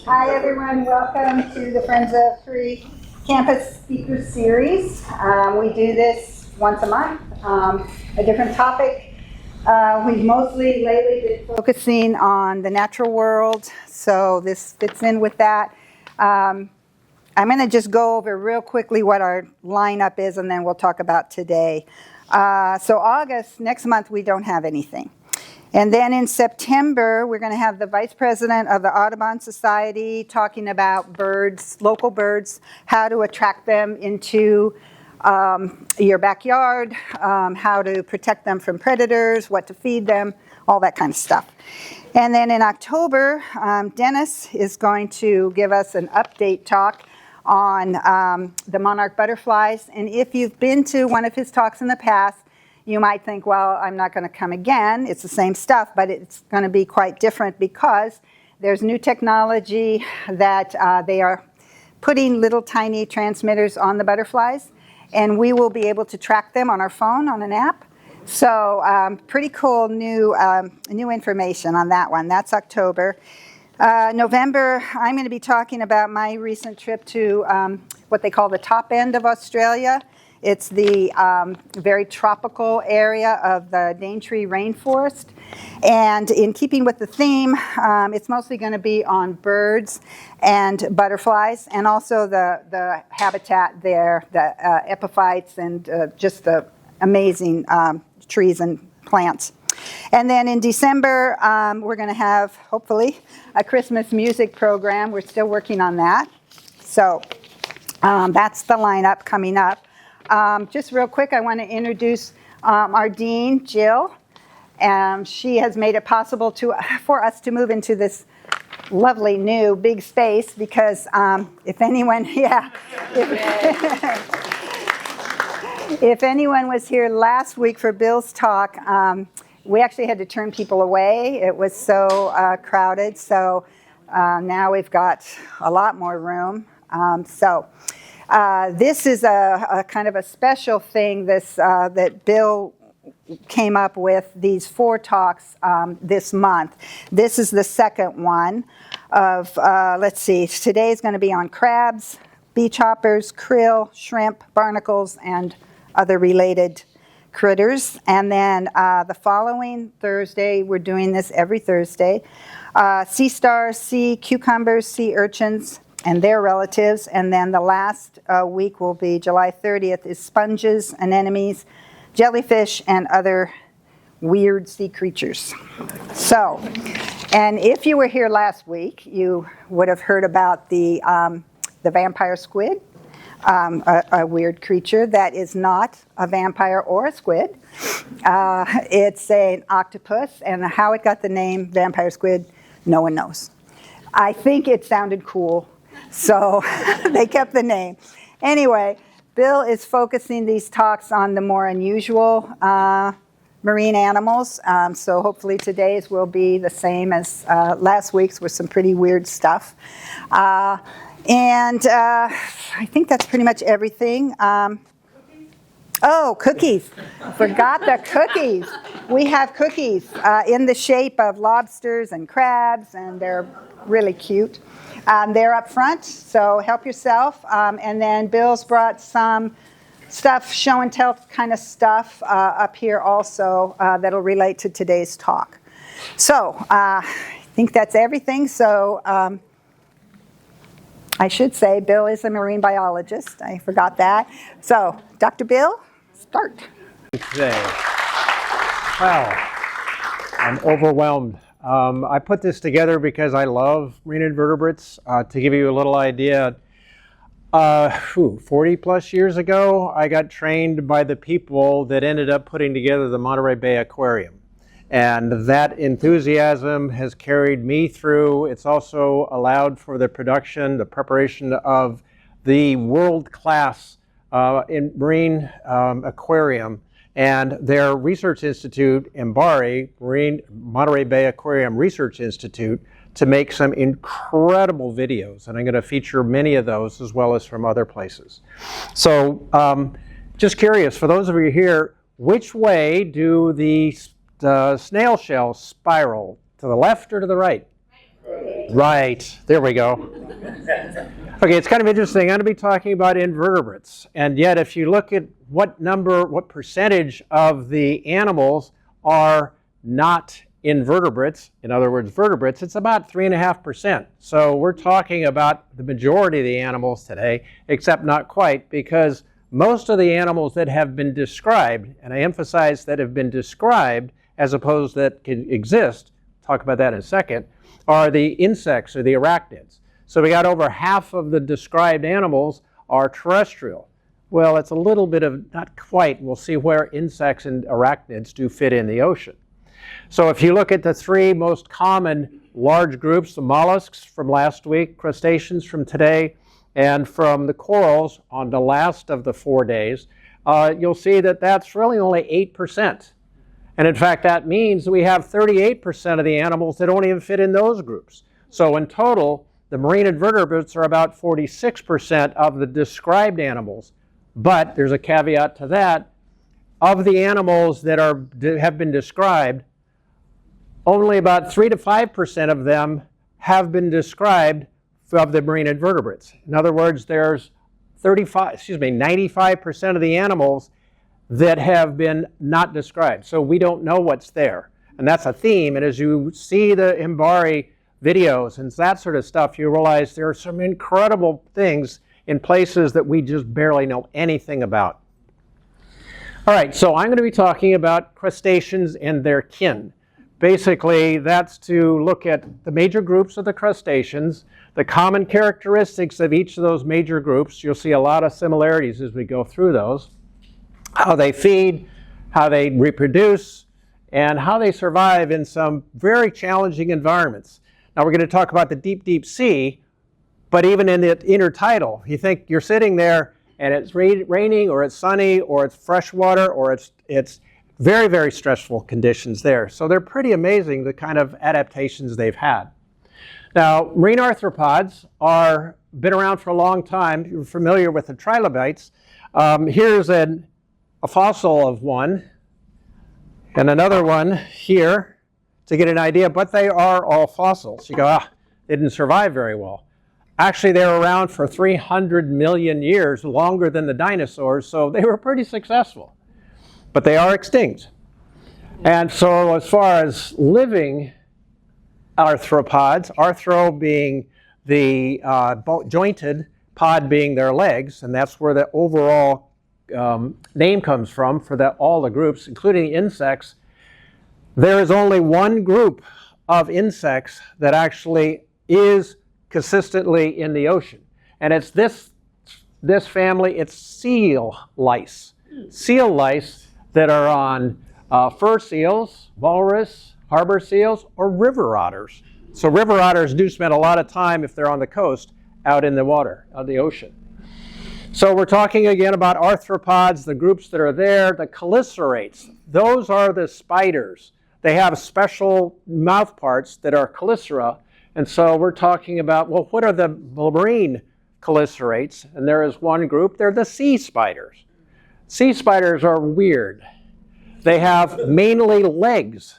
Hi everyone, welcome to the Friends of Free Campus Speaker Series. We do this once a month, a different topic. We've mostly lately been focusing on the natural world, so this fits in with that. I'm going to just go over real quickly what our lineup is, and then we'll talk about today. So August, next month, we don't have anything. And then in September, we're going to have the Vice President of the Audubon Society talking about birds, local birds, how to attract them into your backyard, how to protect them from predators, what to feed them, all that kind of stuff. And then in October, Dennis is going to give us an update talk on the monarch butterflies. And if you've been to one of his talks in the past, you might think, well, I'm not going to come again. It's the same stuff, but it's going to be quite different because there's new technology that they are putting little tiny transmitters on the butterflies, and we will be able to track them on our phone on an app. So pretty cool new information on that one. That's October. November, I'm going to be talking about my recent trip to what they call the top end of Australia. It's the very tropical area of the Daintree rainforest. And in keeping with the theme, it's mostly going to be on birds and butterflies, and also the habitat there, the epiphytes, and just the amazing trees and plants. And then in December, we're going to have, hopefully, a Christmas music program. We're still working on that. So that's the lineup coming up. Just real quick, I want to introduce our dean, Jill. She has made it possible for us to move into this lovely new big space because if anyone was here last week for Bill's talk, we actually had to turn people away. It was so crowded, so now we've got a lot more room. This is a kind of a special thing that Bill came up with, these 4 talks this month. This is the second one of, let's see, today's going to be on crabs, beach hoppers, krill, shrimp, barnacles, and other related critters. And then the following Thursday, we're doing this every Thursday, sea stars, sea cucumbers, sea urchins, and their relatives. And then the last week will be July 30th is sponges, anemones, jellyfish, and other weird sea creatures. So, and if you were here last week, you would have heard about the vampire squid, a weird creature that is not a vampire or a squid. It's an octopus, and how it got the name vampire squid, no one knows. I think it sounded cool, so they kept the name. Anyway, Bill is focusing these talks on the more unusual marine animals, so hopefully today's will be the same as last week's with some pretty weird stuff. And I think that's pretty much everything. Oh, cookies. Forgot the cookies. We have cookies in the shape of lobsters and crabs, and they're really cute. They're up front, so help yourself. And then Bill's brought some stuff, show and tell kind of stuff up here also that'll relate to today's talk. So I think that's everything. So I should say Bill is a marine biologist. I forgot that. So Dr. Bill, start. Today. Wow, I'm overwhelmed. I put this together because I love marine invertebrates. To give you a little idea, 40 plus years ago, I got trained by the people that ended up putting together the Monterey Bay Aquarium. And that enthusiasm has carried me through. It's also allowed for the preparation of the world-class marine aquarium and their research institute, MBARI, Monterey Bay Aquarium Research Institute, to make some incredible videos. And I'm going to feature many of those as well as from other places. So just curious, for those of you here, which way do the snail shells spiral? To the left or to the right? Right, there we go. Okay, it's kind of interesting. I'm going to be talking about invertebrates. And yet, if you look at what percentage of the animals are not invertebrates, in other words, vertebrates, it's about 3.5%. So we're talking about the majority of the animals today, except not quite, because most of the animals that have been described, and I emphasize that have been described as opposed that can exist, talk about that in a second, are the insects or the arachnids. So we got over half of the described animals are terrestrial. Well, it's a little bit of, not quite, we'll see where insects and arachnids do fit in the ocean. So if you look at the three most common large groups, the mollusks from last week, crustaceans from today, and from the corals on the last of the 4 days, you'll see that that's really only 8%. And in fact, that means we have 38% of the animals that don't even fit in those groups. So in total, the marine invertebrates are about 46% of the described animals. But there's a caveat to that. Of the animals that have been described, only about 3 to 5% of them have been described of the marine invertebrates. In other words, there's 95% of the animals that have been not described. So we don't know what's there. And that's a theme. And as you see the MBARI videos and that sort of stuff, you realize there are some incredible things in places that we just barely know anything about. All right, so I'm going to be talking about crustaceans and their kin. Basically, that's to look at the major groups of the crustaceans, the common characteristics of each of those major groups. You'll see a lot of similarities as we go through those. How they feed, how they reproduce, and how they survive in some very challenging environments. Now we're going to talk about the deep, deep sea, but even in the intertidal, you think you're sitting there and it's raining or it's sunny or it's freshwater or it's very, very stressful conditions there. So they're pretty amazing, the kind of adaptations they've had. Now, marine arthropods are been around for a long time. You're familiar with the trilobites. Here's a fossil of one and another one here to get an idea, but they are all fossils. You go, they didn't survive very well. Actually, they were around for 300 million years, longer than the dinosaurs, so they were pretty successful. But they are extinct. And so as far as living arthropods, arthro being the jointed, pod being their legs, and that's where the overall name comes from for all the groups, including insects. There is only one group of insects that actually is consistently in the ocean, and it's this family. It's seal lice. Seal lice that are on fur seals, walrus, harbor seals, or river otters. So river otters do spend a lot of time, if they're on the coast, out in the water, out in the ocean. So we're talking again about arthropods, the groups that are there. The chelicerates, those are the spiders. They have special mouth parts that are chelicera. And so we're talking about, well, what are the marine chelicerates? And there is one group, they're the sea spiders. Sea spiders are weird. They have mainly legs.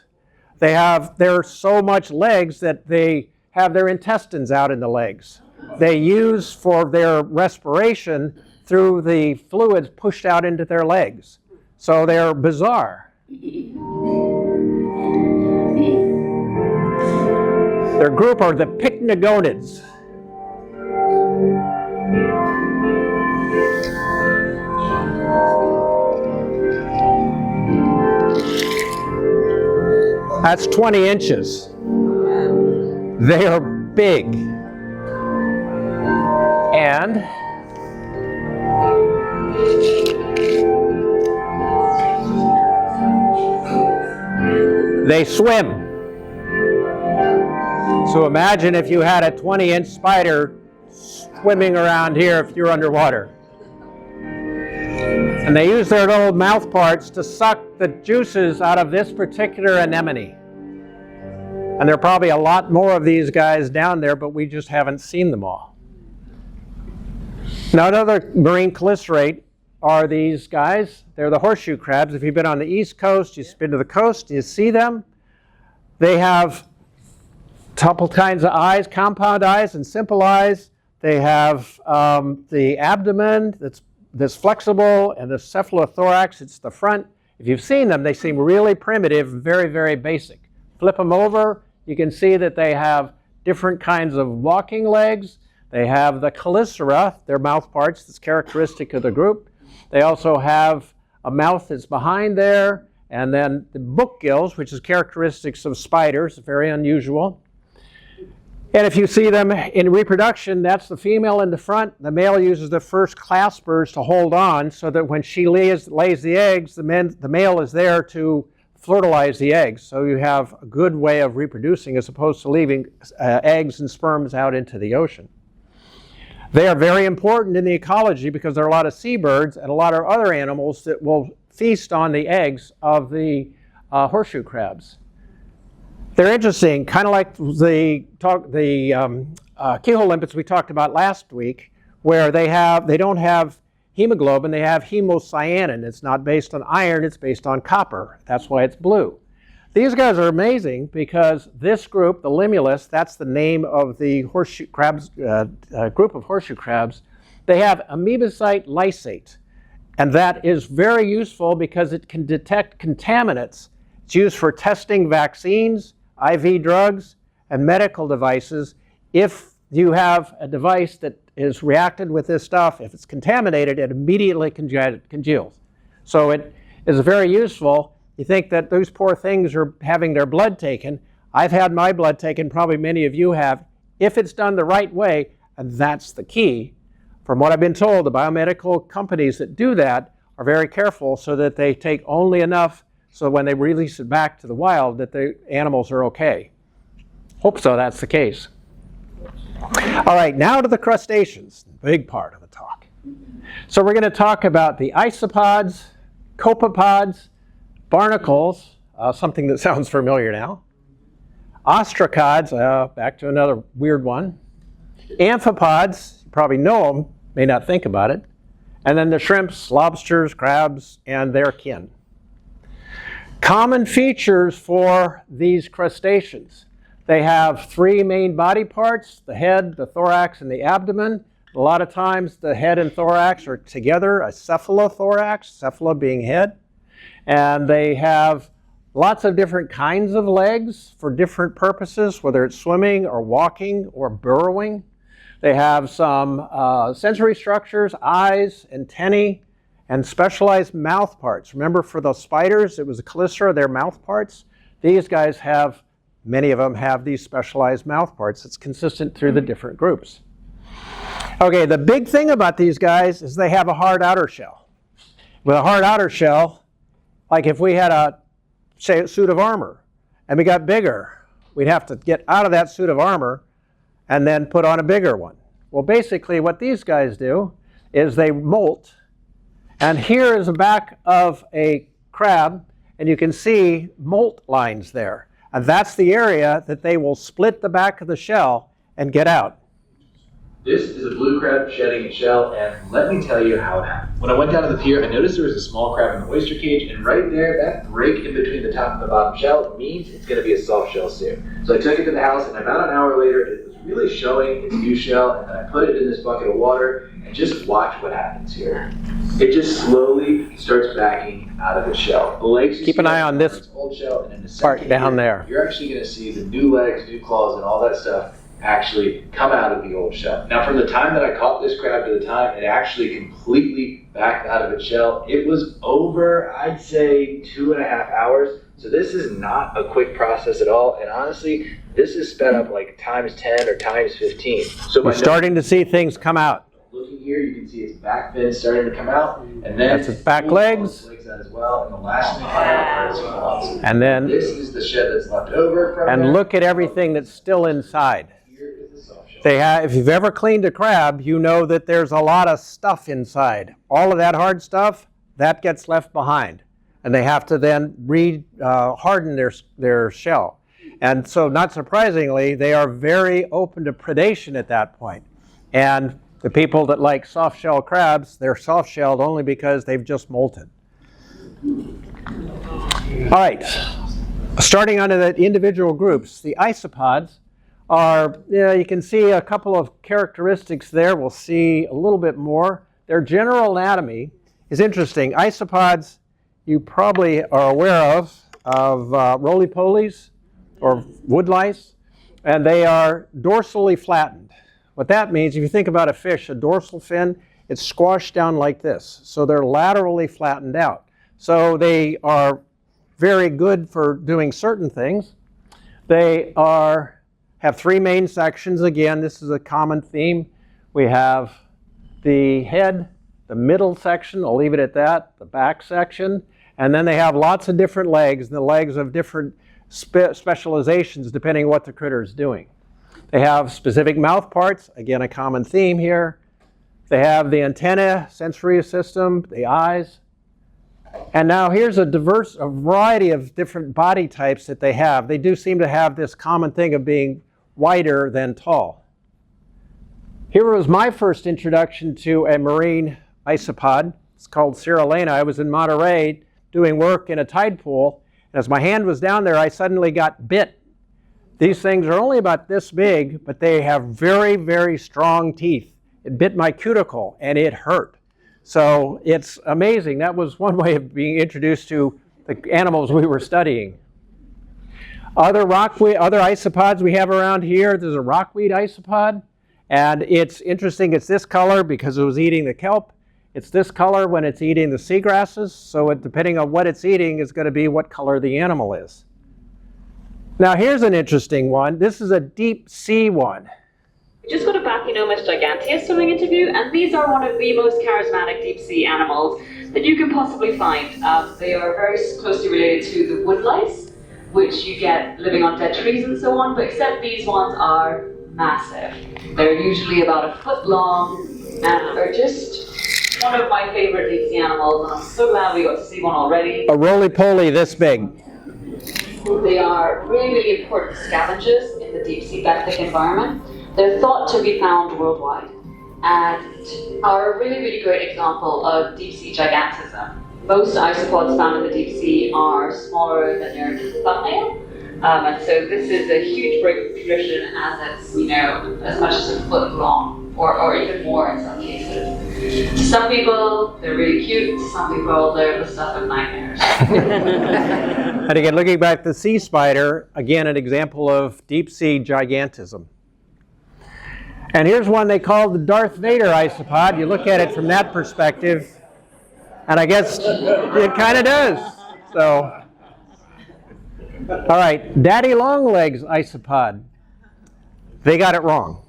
They're so much legs that they have their intestines out in the legs. They use for their respiration through the fluids pushed out into their legs. So they're bizarre. Their group are the pycnogonids. That's 20 inches. They are big. And they swim. So imagine if you had a 20-inch spider swimming around here if you're underwater. And they use their little mouth parts to suck the juices out of this particular anemone. And there are probably a lot more of these guys down there, but we just haven't seen them all. Now, another marine chelicerate are these guys. They're the horseshoe crabs. If you've been on the East Coast, you've been to the coast, you see them. They have couple kinds of eyes, compound eyes and simple eyes. They have the abdomen that's flexible, and the cephalothorax, it's the front. If you've seen them, they seem really primitive, very, very basic. Flip them over, you can see that they have different kinds of walking legs. They have the chelicera, their mouth parts, that's characteristic of the group. They also have a mouth that's behind there, and then the book gills, which is characteristics of spiders, very unusual. And if you see them in reproduction, that's the female in the front. The male uses the first claspers to hold on so that when she lays the eggs, the male is there to fertilize the eggs. So you have a good way of reproducing as opposed to leaving eggs and sperms out into the ocean. They are very important in the ecology because there are a lot of seabirds and a lot of other animals that will feast on the eggs of the horseshoe crabs. They're interesting, kind of like the keyhole limpets we talked about last week, where they don't have hemoglobin, they have hemocyanin. It's not based on iron, it's based on copper. That's why it's blue. These guys are amazing because this group, the limulus, that's the name of the horseshoe crabs, group of horseshoe crabs, they have amoebocyte lysate. And that is very useful because it can detect contaminants. It's used for testing vaccines, IV drugs, and medical devices. If you have a device that is reacted with this stuff, if it's contaminated, it immediately congeals. So it is very useful. You think that those poor things are having their blood taken. I've had my blood taken, probably many of you have, if it's done the right way, and that's the key. From what I've been told, the biomedical companies that do that are very careful so that they take only enough so when they release it back to the wild that the animals are okay. Hope so, that's the case. All right, now to the crustaceans, big part of the talk. So we're going to talk about the isopods, copepods, barnacles, something that sounds familiar now, ostracods, back to another weird one, amphipods, you probably know them, may not think about it, and then the shrimps, lobsters, crabs, and their kin. Common features for these crustaceans. They have three main body parts, the head, the thorax, and the abdomen. A lot of times the head and thorax are together, a cephalothorax, cephala being head. And they have lots of different kinds of legs for different purposes, whether it's swimming or walking or burrowing. They have some sensory structures, eyes, antennae, and specialized mouth parts. Remember for the spiders, it was the chelicera, their mouth parts. These guys have, many of them have these specialized mouth parts. It's consistent through the different groups. Okay, the big thing about these guys is they have a hard outer shell. With a hard outer shell, like if we had a suit of armor and we got bigger, we'd have to get out of that suit of armor and then put on a bigger one. Well, basically what these guys do is they molt. And here is the back of a crab, and you can see molt lines there. And that's the area that they will split the back of the shell and get out. This is a blue crab shedding its shell, and let me tell you how it happened. When I went down to the pier, I noticed there was a small crab in the oyster cage, and right there, that break in between the top and the bottom shell means it's going to be a soft shell soon. So I took it to the house, and about an hour later, it was really showing its new shell, and then I put it in this bucket of water, and just watch what happens here. It just slowly starts backing out of its shell. The legs, keep an eye on this old shell, and in the part down there. You're actually going to see the new legs, new claws, and all that stuff actually come out of the old shell. Now, from the time that I caught this crab to the time it actually completely backed out of its shell, it was over, I'd say, 2.5 hours. So this is not a quick process at all. And honestly, this is sped up like times 10 or times 15. So we're starting to see things come out. Looking here, you can see its back fin starting to come out, and then that's its back legs. Out as well. And the last thing are its claws. And then this is the shed that's left over from and there. Look at everything that's still inside. If you've ever cleaned a crab, you know that there's a lot of stuff inside. All of that hard stuff, that gets left behind. And they have to then harden their shell. And so, not surprisingly, they are very open to predation at that point. And the people that like soft-shell crabs, they're soft-shelled only because they've just molted. All right, starting on the individual groups, the isopods, are, you can see a couple of characteristics there. We'll see a little bit more. Their general anatomy is interesting. Isopods, you probably are aware of roly-polies or woodlice, and they are dorsally flattened. What that means, if you think about a fish, a dorsal fin, it's squashed down like this. So they're laterally flattened out. So they are very good for doing certain things. They have three main sections. Again, this is a common theme. We have the head, the middle section, I'll leave it at that, the back section, and then they have lots of different legs, and the legs of different specializations depending on what the critter is doing. They have specific mouth parts, again a common theme here. They have the antenna, sensory system, the eyes. And now here's a variety of different body types that they have. They do seem to have this common thing of being wider than tall. Here was my first introduction to a marine isopod. It's called Cirrolena. I was in Monterey doing work in a tide pool, and as my hand was down there, I suddenly got bit. These things are only about this big, but they have very, very strong teeth. It bit my cuticle, and it hurt. So it's amazing. That was one way of being introduced to the animals we were studying. Other isopods we have around here, there's a rockweed isopod. And it's interesting, it's this color because it was eating the kelp. It's this color when it's eating the seagrasses. So depending on what it's eating is going to be what color the animal is. Now here's an interesting one. This is a deep sea one. We just got a Bachynomus giganteus swimming interview, and these are one of the most charismatic deep sea animals that you can possibly find. They are very closely related to the woodlice, which you get living on dead trees and so on, but except these ones are massive. They're usually about 1 foot long and are just one of my favorite deep sea animals, and I'm so glad we got to see one already. A roly-poly this big. They are really, really important scavengers in the deep sea benthic environment. They're thought to be found worldwide and are a really, really great example of deep sea gigantism. Most isopods found in the deep sea are smaller than your thumbnail, and so this is a huge break from tradition, as it's, as much as 1 foot long, or even more in some cases. To some people, they're really cute. To some people, they're the stuff of nightmares. And again, looking back at the sea spider, again, an example of deep sea gigantism. And here's one they call the Darth Vader isopod. You look at it from that perspective, and I guess it kind of does. So, all right, Daddy Longlegs isopod. They got it wrong.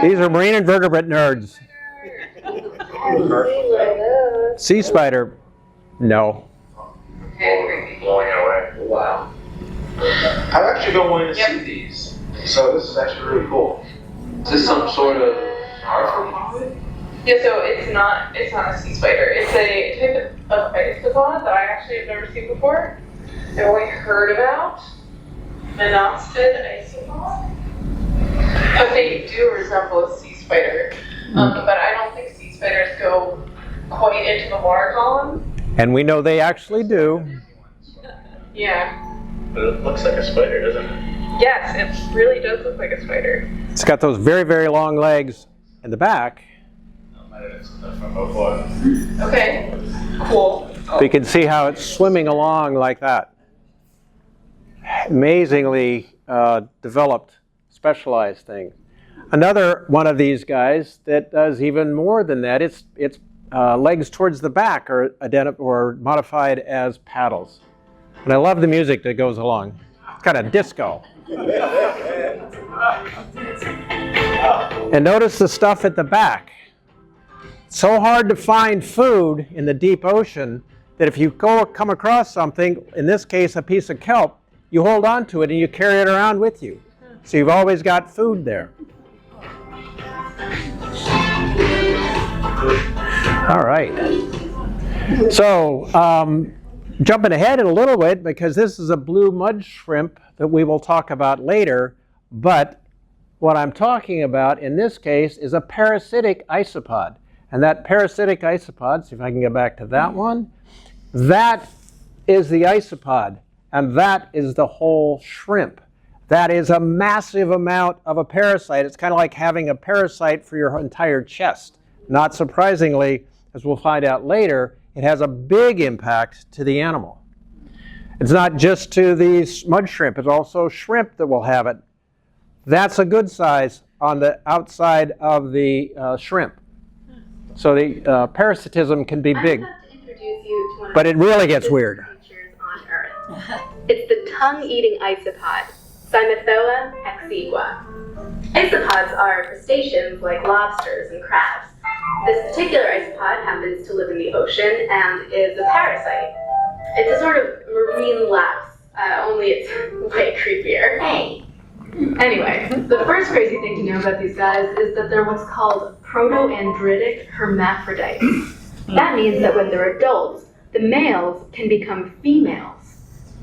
These are marine invertebrate nerds. Sea spider, no. Blowing away. Wow. I've actually been wanting to see these, so this is actually really cool. Is this some sort of arthropod? Yeah, so it's not a sea spider. It's a type of isopod that I actually have never seen before. I've only heard about monostid isopod. But they do resemble a sea spider. But I don't think sea spiders go quite into the water column. And we know they actually do. Yeah. But it looks like a spider, doesn't it? Yes, it really does look like a spider. It's got those very, very long legs in the back. Okay, cool. So you can see how it's swimming along like that. Amazingly developed, specialized thing. Another one of these guys that does even more than that, its legs towards the back are modified as paddles. And I love the music that goes along. It's kind of disco. And notice the stuff at the back. It's so hard to find food in the deep ocean that if you come across something, in this case a piece of kelp, you hold on to it and you carry it around with you. So you've always got food there. All right. So, jumping ahead in a little bit, because this is a blue mud shrimp that we will talk about later, but what I'm talking about in this case is a parasitic isopod. And that parasitic isopod, see if I can get back to that one, that is the isopod and that is the whole shrimp. That is a massive amount of a parasite. It's kind of like having a parasite for your entire chest. Not surprisingly, as we'll find out later, it has a big impact to the animal. It's not just to the mud shrimp, it's also shrimp that will have it. That's a good size on the outside of the shrimp. So the parasitism can be big. I'm about to introduce you to one of But the it really gets largest weird. creatures on Earth. It's the tongue-eating isopod, Cymathoa exigua. Isopods are crustaceans like lobsters and crabs. This particular isopod happens to live in the ocean and is a parasite. It's a sort of marine louse, only it's way creepier. Hey! Anyway, the first crazy thing to know about these guys is that they're what's called proto-andritic hermaphrodites. That means that when they're adults, the males can become females.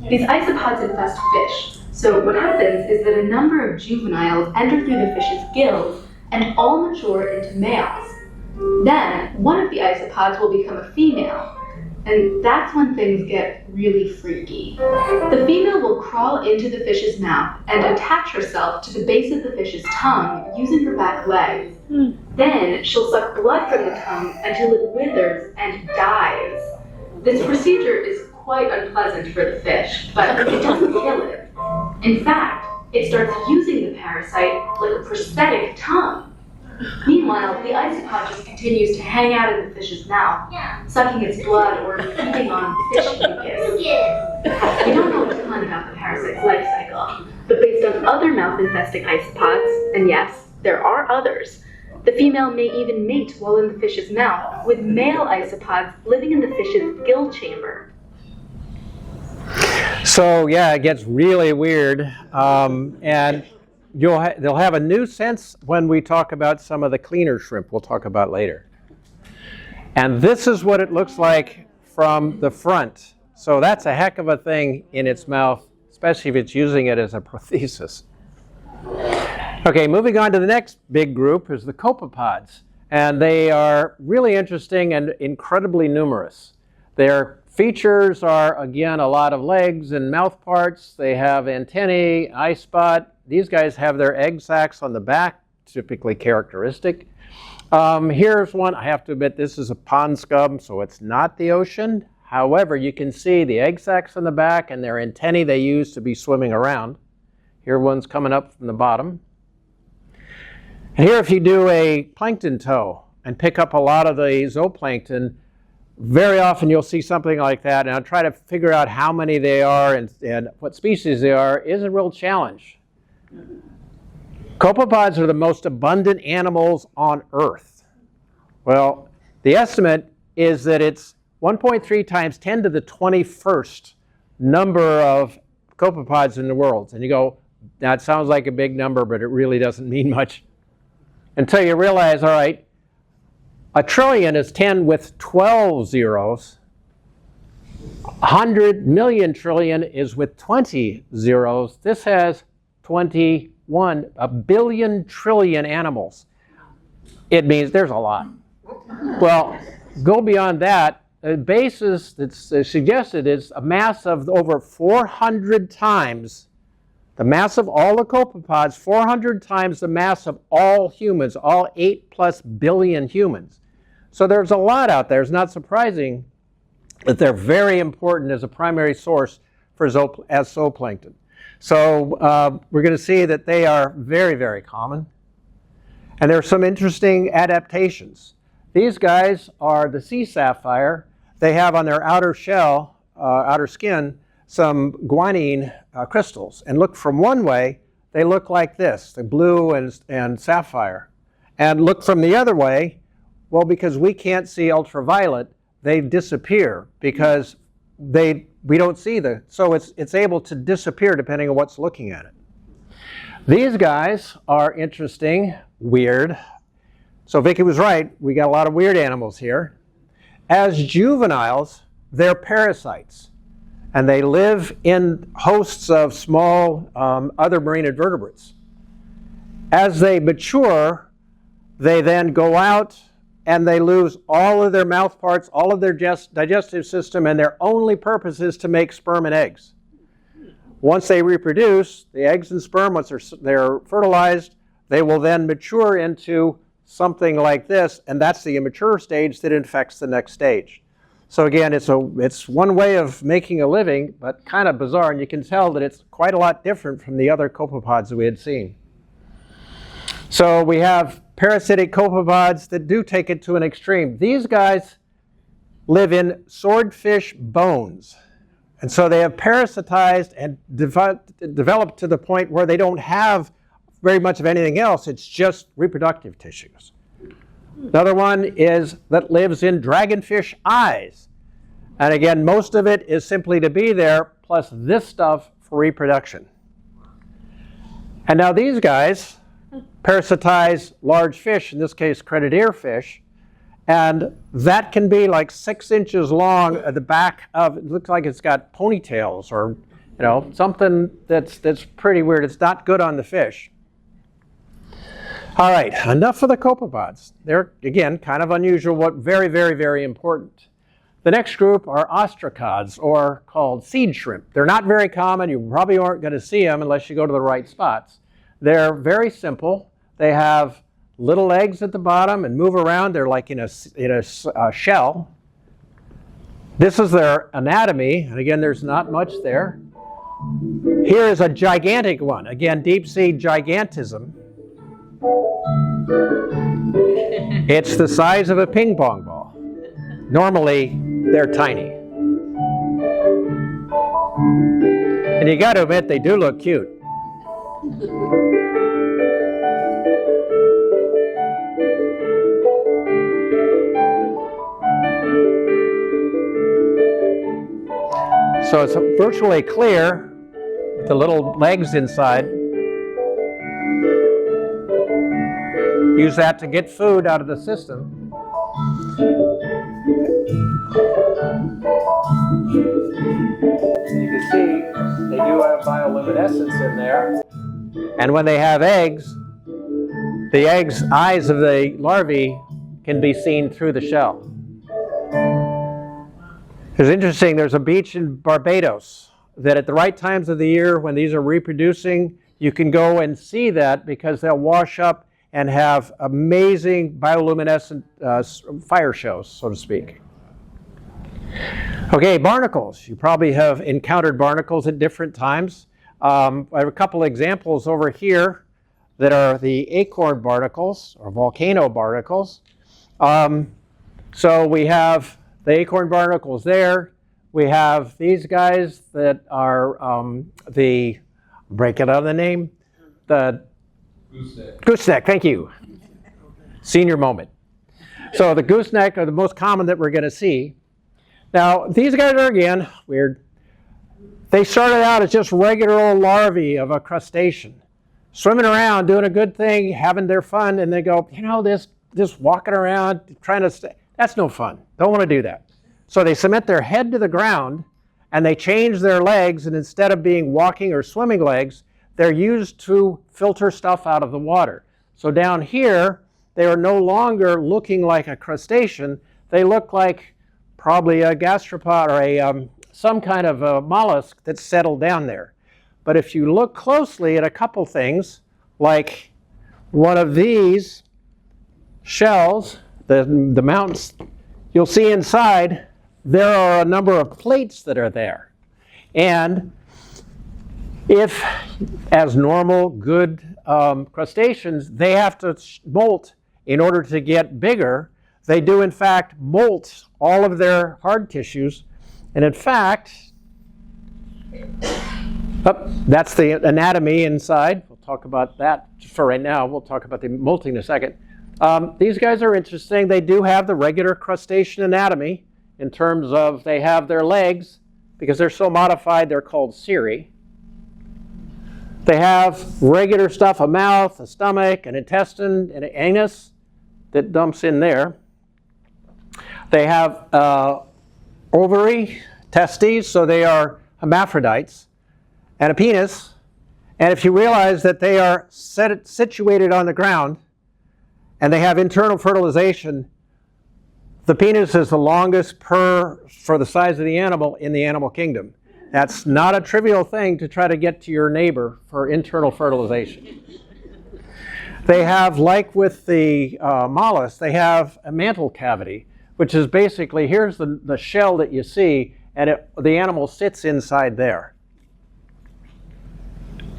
These isopods infest fish, so what happens is that a number of juveniles enter through the fish's gills and all mature into males. Then, one of the isopods will become a female, and that's when things get really freaky. The female will crawl into the fish's mouth and attach herself to the base of the fish's tongue using her back legs. Then she'll suck blood from the tongue until it withers and dies. This procedure is quite unpleasant for the fish, but it doesn't kill it. In fact, it starts using the parasite like a prosthetic tongue. Meanwhile, the isopod just continues to hang out of the fish's mouth, sucking its blood or feeding on fish mucus. We don't know a ton about the parasite's life cycle, but based on other mouth-infesting isopods, and yes, there are others, the female may even mate while in the fish's mouth, with male isopods living in the fish's gill chamber. So yeah, it gets really weird, and they'll have a new sense when we talk about some of the cleaner shrimp we'll talk about later. And this is what it looks like from the front. So that's a heck of a thing in its mouth, especially if it's using it as a prothesis. Okay, moving on to the next big group is the copepods. And they are really interesting and incredibly numerous. Their features are, again, a lot of legs and mouth parts. They have antennae, eye spot. These guys have their egg sacs on the back, typically characteristic. Here's one. I have to admit, this is a pond scum, so it's not the ocean. However, you can see the egg sacs on the back and their antennae they use to be swimming around. Here one's coming up from the bottom. And here, if you do a plankton tow and pick up a lot of the zooplankton, very often you'll see something like that, and I'll try to figure out how many they are and what species they are is a real challenge. Copepods are the most abundant animals on Earth. Well, the estimate is that it's 1.3 times 10 to the 21st number of copepods in the world. And you go, that sounds like a big number, but it really doesn't mean much. Until you realize, all right, a trillion is 10 with 12 zeros. 100 million trillion is with 20 zeros. This has 21, a billion trillion animals. It means there's a lot. Well, go beyond that. The basis that's suggested is a mass of over 400 times the mass of all the copepods, 400 times the mass of all humans, all 8+ billion humans. So there's a lot out there. It's not surprising that they're very important as a primary source for zooplankton. So we're going to see that they are very, very common. And there are some interesting adaptations. These guys are the sea sapphire. They have on their outer shell, outer skin, some guanine crystals. And look from one way, they look like this, the blue and sapphire. And look from the other way, well, because we can't see ultraviolet, they disappear because we don't see so it's able to disappear depending on what's looking at it. These guys are interesting, weird. So Vicki was right, we got a lot of weird animals here. As juveniles, they're parasites. And they live in hosts of small other marine invertebrates. As they mature, they then go out and they lose all of their mouth parts, all of their digestive system, and their only purpose is to make sperm and eggs. once they reproduce, the eggs and sperm, once they're fertilized, they will then mature into something like this, and that's the immature stage that infects the next stage. So again, it's one way of making a living, but kind of bizarre, and you can tell that it's quite a lot different from the other copepods that we had seen. So we have parasitic copepods that do take it to an extreme. These guys live in swordfish bones. And so they have parasitized and developed to the point where they don't have very much of anything else. It's just reproductive tissues. Another one is that lives in dragonfish eyes. And again, most of it is simply to be there, plus this stuff for reproduction. And now these guys parasitize large fish, in this case credideer fish, and that can be like 6 inches long at the back of it. Looks like it's got ponytails or something that's pretty weird. It's not good on the fish. All right, enough of the copepods. They're, again, kind of unusual, but very, very, very important. The next group are ostracods, or called seed shrimp. They're not very common. You probably aren't going to see them unless you go to the right spots. They're very simple. They have little eggs at the bottom and move around. They're like in a shell. This is their anatomy, and again, there's not much there. Here is a gigantic one. Again, deep sea gigantism. It's the size of a ping pong ball. Normally, they're tiny. And you got to admit, they do look cute. So it's virtually clear with the little legs inside. Use that to get food out of the system. You can see they do have bioluminescence in there. And when they have eggs, the eyes of the larvae can be seen through the shell. It's interesting, there's a beach in Barbados that at the right times of the year when these are reproducing, you can go and see that because they'll wash up and have amazing bioluminescent fire shows, so to speak. Okay, barnacles. You probably have encountered barnacles at different times. I have a couple examples over here that are the acorn barnacles, or volcano barnacles. So we have the acorn barnacles there. We have these guys that are break it out of the name, the gooseneck, thank you. Senior moment. So the gooseneck are the most common that we're going to see. Now, these guys are, again, weird. They started out as just regular old larvae of a crustacean, swimming around, doing a good thing, having their fun, and they go, this walking around, trying to stay, that's no fun. Don't want to do that. So they cement their head to the ground, and they change their legs, and instead of being walking or swimming legs, they're used to filter stuff out of the water. So down here, they are no longer looking like a crustacean. They look like probably a gastropod or some kind of a mollusk that's settled down there. But if you look closely at a couple things, like one of these shells, the mountains, you'll see inside there are a number of plates that are there. And if, as normal, good crustaceans, they have to molt in order to get bigger, they do in fact molt all of their hard tissues. And in fact, that's the anatomy inside. We'll talk about that for right now. We'll talk about the molting in a second. These guys are interesting. They do have the regular crustacean anatomy in terms of they have their legs, because they're so modified, they're called cirri. They have regular stuff, a mouth, a stomach, an intestine, and an anus that dumps in there. They have ovary, testes, so they are hermaphrodites, and a penis. And if you realize that they are situated on the ground and they have internal fertilization, the penis is the longest for the size of the animal in the animal kingdom. That's not a trivial thing to try to get to your neighbor for internal fertilization. They have, like with the mollusks, they have a mantle cavity, which is basically, here's the shell that you see, and the animal sits inside there.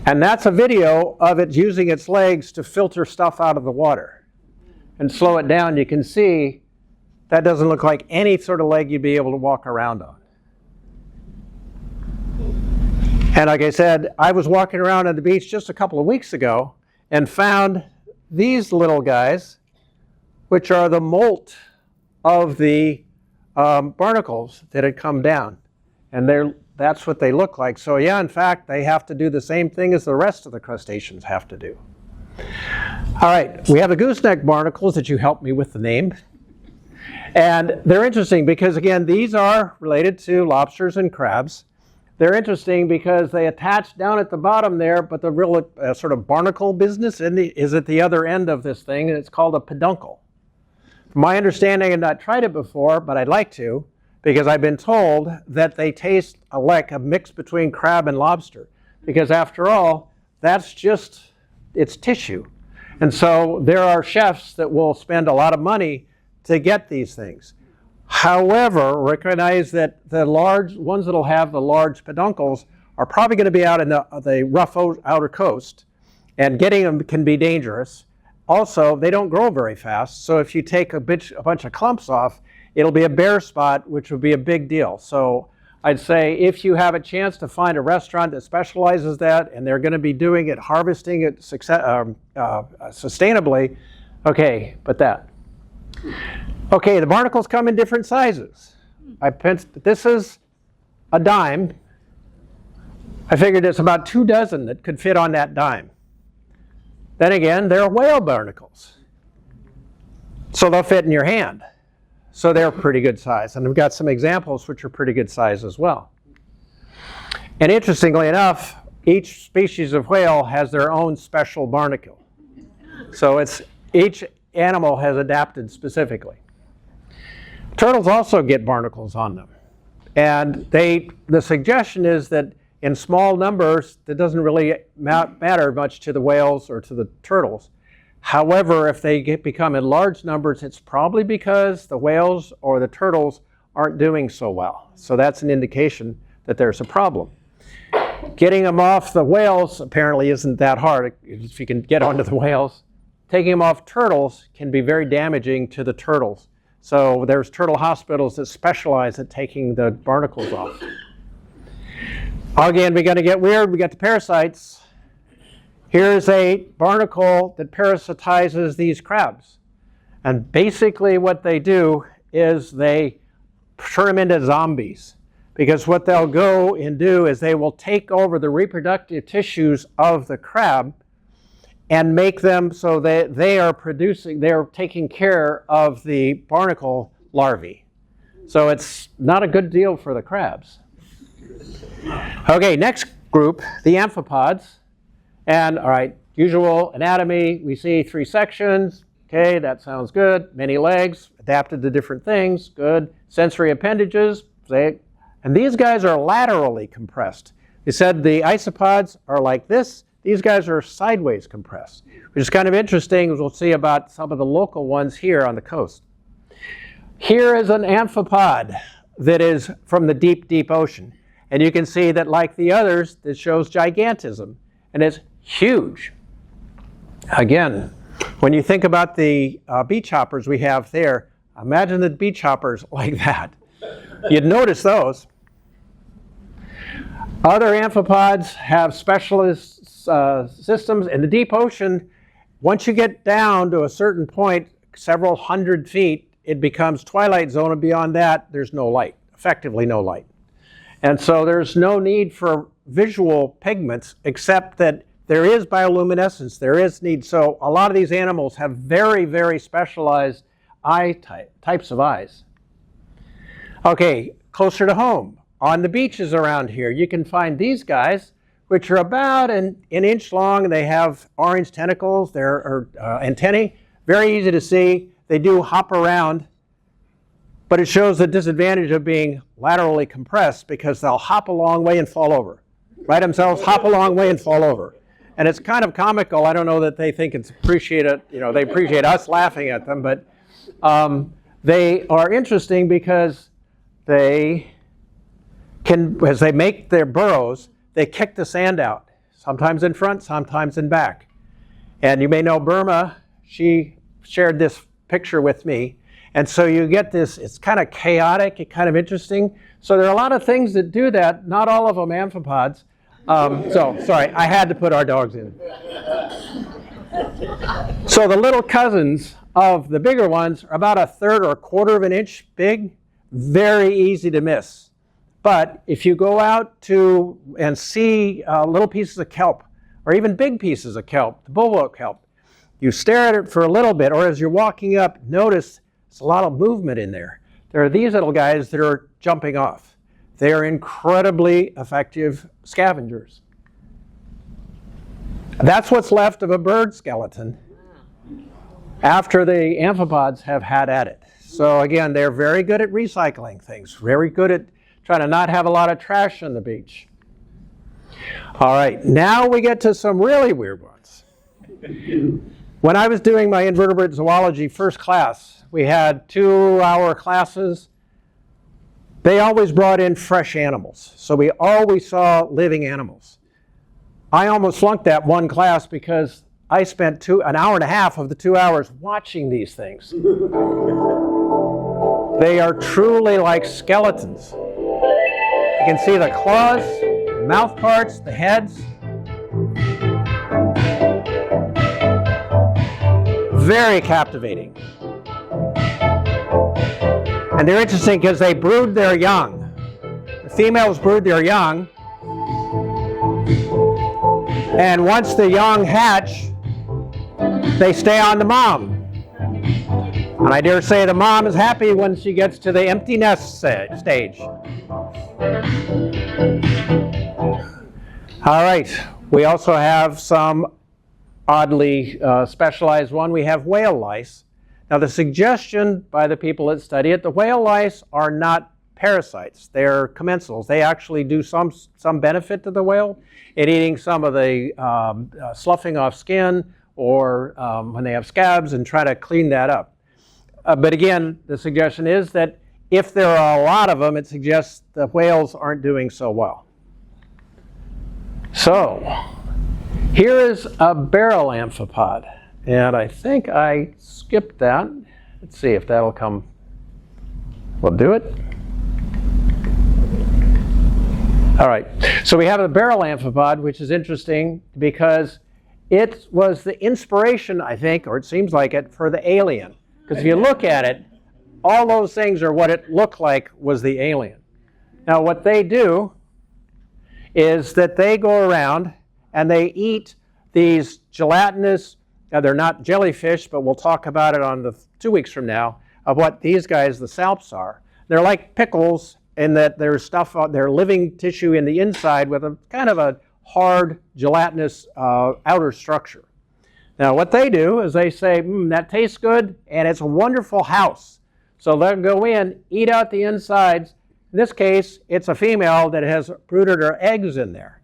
And that's a video of it using its legs to filter stuff out of the water. And slow it down, you can see that doesn't look like any sort of leg you'd be able to walk around on. And like I said, I was walking around on the beach just a couple of weeks ago and found these little guys, which are the molt of the barnacles that had come down. And that's what they look like. So yeah, in fact, they have to do the same thing as the rest of the crustaceans have to do. All right, we have the gooseneck barnacles that you helped me with the name. And they're interesting because, again, these are related to lobsters and crabs. They're interesting because they attach down at the bottom there, but the real sort of barnacle business is at the other end of this thing, and it's called a peduncle. From my understanding, I've not tried it before, but I'd like to, because I've been told that they taste like a mix between crab and lobster. Because after all, that's just, it's tissue. And so there are chefs that will spend a lot of money to get these things. However, recognize that the large ones that'll have the large peduncles are probably going to be out in the rough outer coast, and getting them can be dangerous. Also, they don't grow very fast, so if you take a bunch of clumps off, it'll be a bare spot, which would be a big deal. So I'd say if you have a chance to find a restaurant that specializes that, and they're going to be doing it, harvesting it sustainably, okay, but that. Okay, the barnacles come in different sizes. This is a dime. I figured it's about 2 dozen that could fit on that dime. Then again, they're whale barnacles. So they'll fit in your hand. So they're pretty good size. And we've got some examples which are pretty good size as well. And interestingly enough, each species of whale has their own special barnacle. So each animal has adapted specifically. Turtles also get barnacles on them. And the suggestion is that in small numbers, that doesn't really matter much to the whales or to the turtles. However, if they become in large numbers, it's probably because the whales or the turtles aren't doing so well. So that's an indication that there's a problem. Getting them off the whales apparently isn't that hard if you can get onto the whales. Taking them off turtles can be very damaging to the turtles. So there's turtle hospitals that specialize at taking the barnacles off. Again, we're going to get weird. We got the parasites. Here's a barnacle that parasitizes these crabs. And basically what they do is they turn them into zombies. Because what they'll go and do is they will take over the reproductive tissues of the crab and make them so that they're taking care of the barnacle larvae. So it's not a good deal for the crabs. Okay, next group, the amphipods. And all right, usual anatomy, we see 3 sections. Okay, that sounds good. Many legs, adapted to different things, good. Sensory appendages, and these guys are laterally compressed. They said the isopods are like this. These guys are sideways compressed, which is kind of interesting, as we'll see about some of the local ones here on the coast. Here is an amphipod that is from the deep, deep ocean. And you can see that, like the others, it shows gigantism, and it's huge. Again, when you think about the beach hoppers we have there, imagine the beach hoppers like that. You'd notice those. Other amphipods have specialist systems. In the deep ocean, once you get down to a certain point, several hundred feet, it becomes twilight zone, and beyond that, there's no light, effectively no light. And so there's no need for visual pigments, except that there is bioluminescence, there is need. So a lot of these animals have very, very specialized types of eyes. Okay, closer to home, on the beaches around here, you can find these guys, which are about an inch long, and they have orange tentacles, they're antennae, very easy to see. They do hop around. but it shows the disadvantage of being laterally compressed because they'll hop a long way and fall over. Right themselves, hop a long way and fall over. And it's kind of comical. I don't know that they think it's appreciated, they appreciate us laughing at them, but they are interesting because they can, as they make their burrows, they kick the sand out, sometimes in front, sometimes in back. And you may know Burma, she shared this picture with me. And so you get this, it's kind of chaotic, it's kind of interesting. So there are a lot of things that do that, not all of them amphipods. So, sorry, I had to put our dogs in. So the little cousins of the bigger ones are about 1/3 or 1/4 of an inch big, very easy to miss. But if you go out to and see little pieces of kelp, or even big pieces of kelp, the bulwark kelp, you stare at it for a little bit, or as you're walking up, notice there's a lot of movement in there. There are these little guys that are jumping off. They are incredibly effective scavengers. That's what's left of a bird skeleton after the amphipods have had at it. So again, they're very good at recycling things, very good at trying to not have a lot of trash on the beach. All right, now we get to some really weird ones. When I was doing my invertebrate zoology first class, we had 2-hour classes. They always brought in fresh animals, so we always saw living animals. I almost flunked that one class because I spent an hour and a half of the 2 hours watching these things. They are truly like skeletons. You can see the claws, mouth parts, the heads. Very captivating. And they're interesting because they brood their young. The females brood their young. And once the young hatch, they stay on the mom. And I dare say the mom is happy when she gets to the empty nest stage. All right, we also have some oddly specialized one. We have whale lice. Now the suggestion by the people that study it, the whale lice are not parasites. They're commensals. They actually do some benefit to the whale in eating some of the sloughing off skin or when they have scabs and try to clean that up. But again, the suggestion is that if there are a lot of them, it suggests the whales aren't doing so well. So here is a barrel amphipod. And I think I skipped that. Let's see if that'll come. We'll do it. All right. So we have a barrel amphipod, which is interesting because it was the inspiration, I think, or it seems like it, for the alien. Because if you look at it, all those things are what it looked like was the alien. Now what they do is that they go around and they eat these gelatinous, they're not jellyfish, but we'll talk about it on the 2 weeks from now, of what these guys, the salps, are. They're like pickles in that there's stuff, they're living tissue in the inside with a kind of a hard, gelatinous outer structure. Now what they do is they say, that tastes good, and it's a wonderful house. So they'll go in, eat out the insides. In this case, it's a female that has brooded her eggs in there.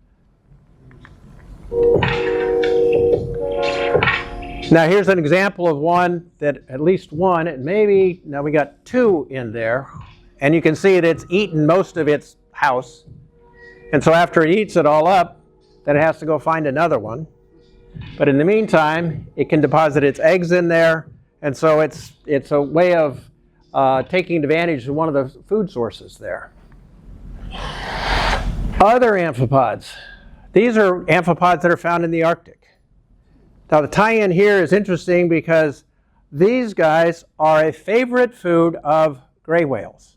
Now here's an example of one that, at least one, and maybe, now we got 2 in there, and you can see that it's eaten most of its house. And so after it eats it all up, then it has to go find another one. But in the meantime, it can deposit its eggs in there, and so it's a way of taking advantage of one of the food sources there. Other amphipods. These are amphipods that are found in the Arctic. Now the tie-in here is interesting because these guys are a favorite food of gray whales.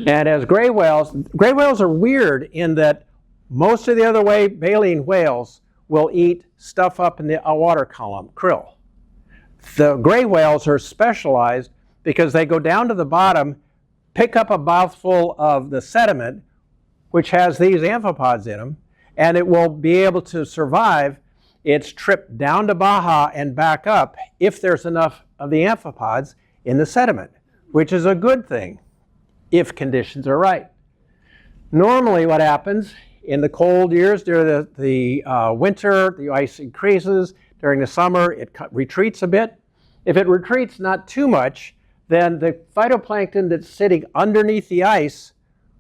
And as gray whales are weird in that most of the other baleen whales will eat stuff up in the water column, krill. The gray whales are specialized because they go down to the bottom, pick up a mouthful of the sediment, which has these amphipods in them, and it will be able to survive its trip down to Baja and back up if there's enough of the amphipods in the sediment, which is a good thing if conditions are right. Normally what happens in the cold years, during the winter, the ice increases. During the summer, it retreats a bit. If it retreats not too much, then the phytoplankton that's sitting underneath the ice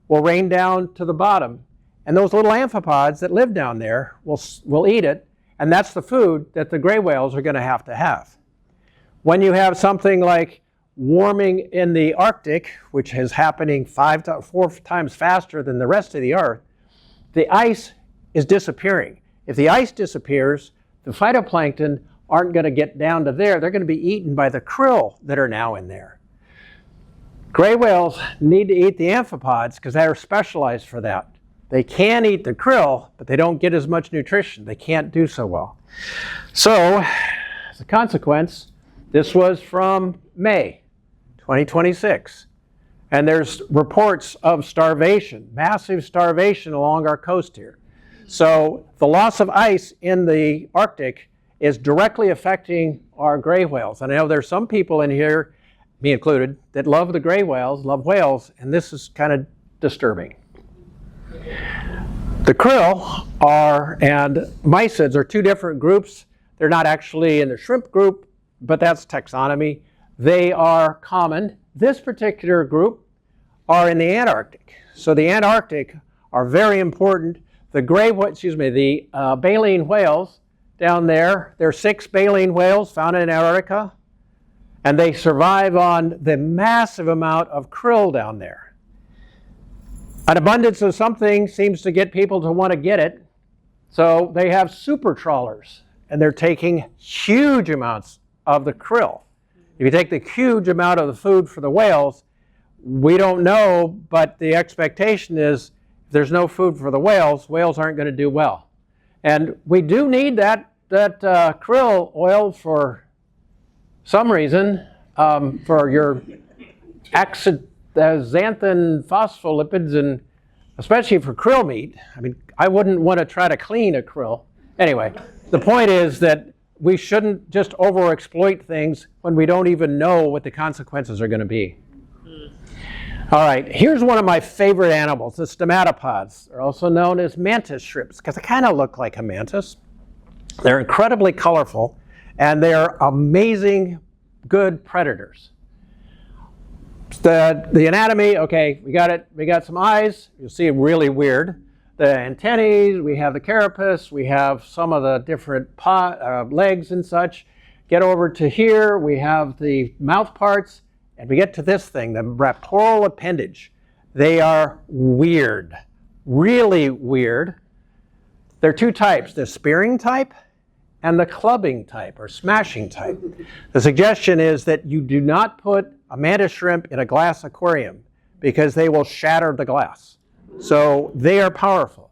will rain down to the bottom. And those little amphipods that live down there will eat it, and that's the food that the gray whales are going to have. When you have something like warming in the Arctic, which is happening 4 times faster than the rest of the Earth, the ice is disappearing. If the ice disappears, the phytoplankton aren't going to get down to there. They're going to be eaten by the krill that are now in there. Gray whales need to eat the amphipods because they are specialized for that. They can eat the krill, but they don't get as much nutrition. They can't do so well. So, as a consequence, this was from May 2026. And there's reports of starvation, massive starvation along our coast here. So the loss of ice in the Arctic is directly affecting our gray whales. And I know there's some people in here, me included, that love the gray whales, love whales, and this is kind of disturbing. The krill and mysids are two different groups. They're not actually in the shrimp group, but that's taxonomy. They are common. This particular group are in the Antarctic. So the Antarctic are very important. The baleen whales down there, there are 6 baleen whales found in Antarctica, and they survive on the massive amount of krill down there. An abundance of something seems to get people to want to get it, so they have super trawlers, and they're taking huge amounts of the krill. If you take the huge amount of the food for the whales, we don't know, but the expectation is if there's no food for the whales aren't going to do well. And we do need that krill oil for some reason, for your xanthan phospholipids, and especially for krill meat. I mean, I wouldn't want to try to clean a krill. Anyway, the point is that we shouldn't just overexploit things when we don't even know what the consequences are going to be. All right, here's one of my favorite animals, the stomatopods. They're also known as mantis shrimps because they kind of look like a mantis. They're incredibly colorful, and they're amazing good predators. The anatomy, okay, we got it. We got some eyes. You'll see really weird. The antennae, we have the carapace, we have some of the different legs and such. Get over to here, we have the mouth parts, and we get to this thing, the raptoral appendage. They are weird, really weird. There are 2 types, the spearing type and the clubbing type or smashing type. The suggestion is that you do not put a mantis shrimp in a glass aquarium because they will shatter the glass. So they are powerful.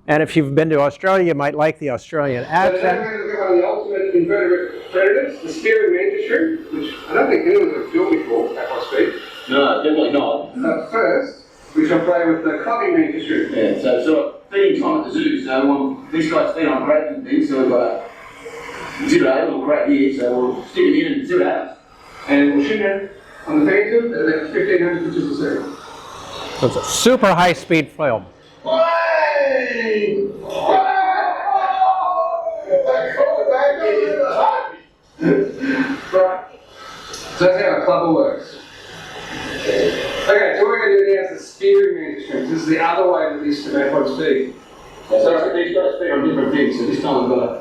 And if you've been to Australia, you might like the Australian accent. So now we're going to look at one of the ultimate invertebrate predators, the spearing mantis shrimp, which I don't think anyone's ever filmed before, at my speed. No, definitely not. First, we shall play with the clubbing mantis shrimp. Yeah, so sort of feeding time at the zoo. So these guys feed on crabs and things, so we've got a 0 little crab here, so we'll stick it in and 0 out. And we'll shoot it on the feed at about 1,500 pictures per second. So it's a super high-speed film. Right. So that's how a clubber works. Okay, so what we're going to do now is the spearing mantis shrimp. This is the other way that these stomatopods feed. So these guys feed on different things. So this time we've got a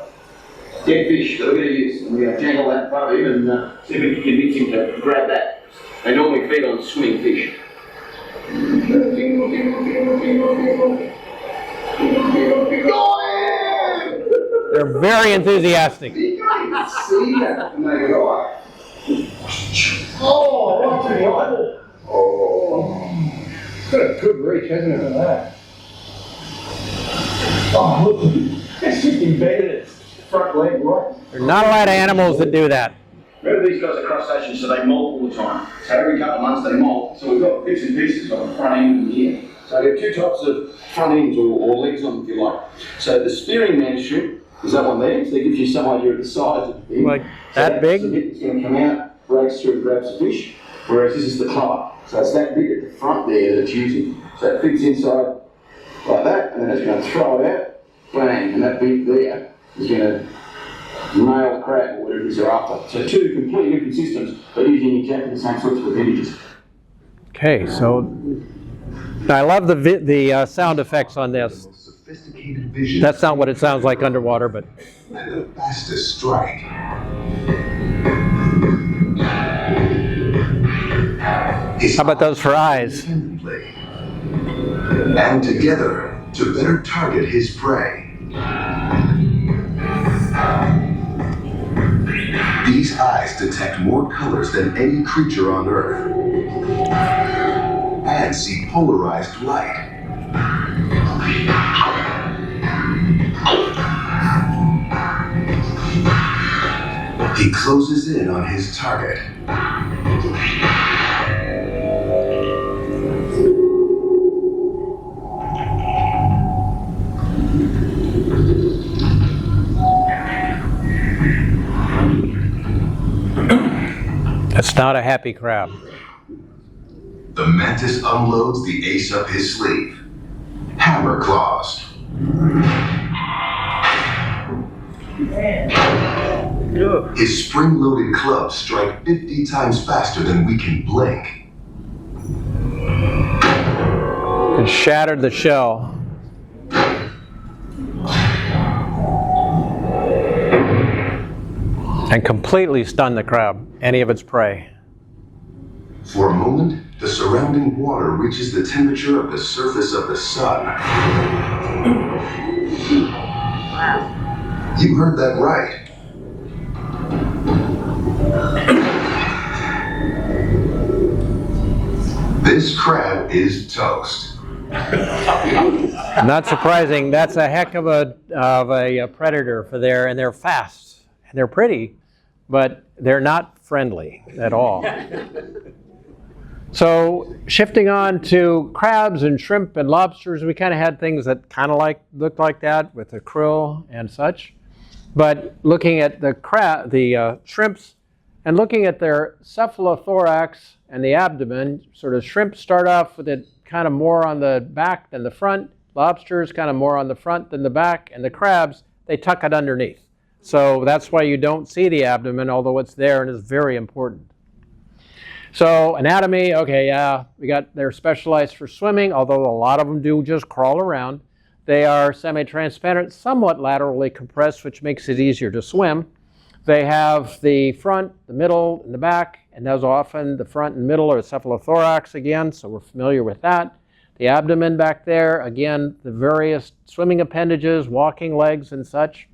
dead fish that we're going to use, and we're going to jangle that in front of him and see if we can convince him to grab that. They normally feed on swimming fish. They're very enthusiastic. You can see that and they go, oh, right to the eyeball. Oh, it's got a good reach, hasn't it, for that? Oh, look, it's just embedded its front leg, right? There are not a lot of animals that do that. Remember, these guys are crustaceans, so they molt all the time. So every couple of months they molt. So we've got bits and pieces on the front end and here. So there are 2 types of front ends or legs on them, if you like. So the spearing mantis shrimp is that one there. So it gives you some idea of the size of the thing. Like that big? It's going to come out, breaks through and grabs the fish. whereas this is the club. So it's that bit at the front there that it's using. So it fits inside like that, and then it's going to throw it out, bang, and that bit there is going to nail the crab or whatever it is they're after. So two completely different systems, but using exactly the same sorts of appendages. Okay, so I love the sound effects on this. Sophisticated vision. That's not what it sounds like underwater, but And the fastest strike. how about those for eyes? Independently. And together to better target his prey. These eyes detect more colors than any creature on Earth and see polarized light. He closes in on his target. That's not a happy crab. The mantis unloads the ace up his sleeve. Hammer claws. His spring-loaded clubs strike 50 times faster than we can blink. It shattered the shell. And completely stunned the crab, any of its prey. For a moment, the surrounding water reaches the temperature of the surface of the sun. Wow. You heard that right. This crab is toast. Not surprising. That's a heck of a predator for there, and they're fast and they're pretty, but they're not friendly at all. So shifting on to crabs and shrimp and lobsters, we kind of had things that kind of looked like that with the krill and such. But looking at the shrimps and looking at their cephalothorax and the abdomen, sort of shrimp start off with it kind of more on the back than the front. Lobsters kind of more on the front than the back, and the crabs, they tuck it underneath. So that's why you don't see the abdomen, although it's there and is very important. So anatomy, okay, yeah, they're specialized for swimming, although a lot of them do just crawl around. They are semi-transparent, somewhat laterally compressed, which makes it easier to swim. They have the front, the middle, and the back, and those often the front and middle are the cephalothorax again, so we're familiar with that. The abdomen back there, again, the various swimming appendages, walking legs and such,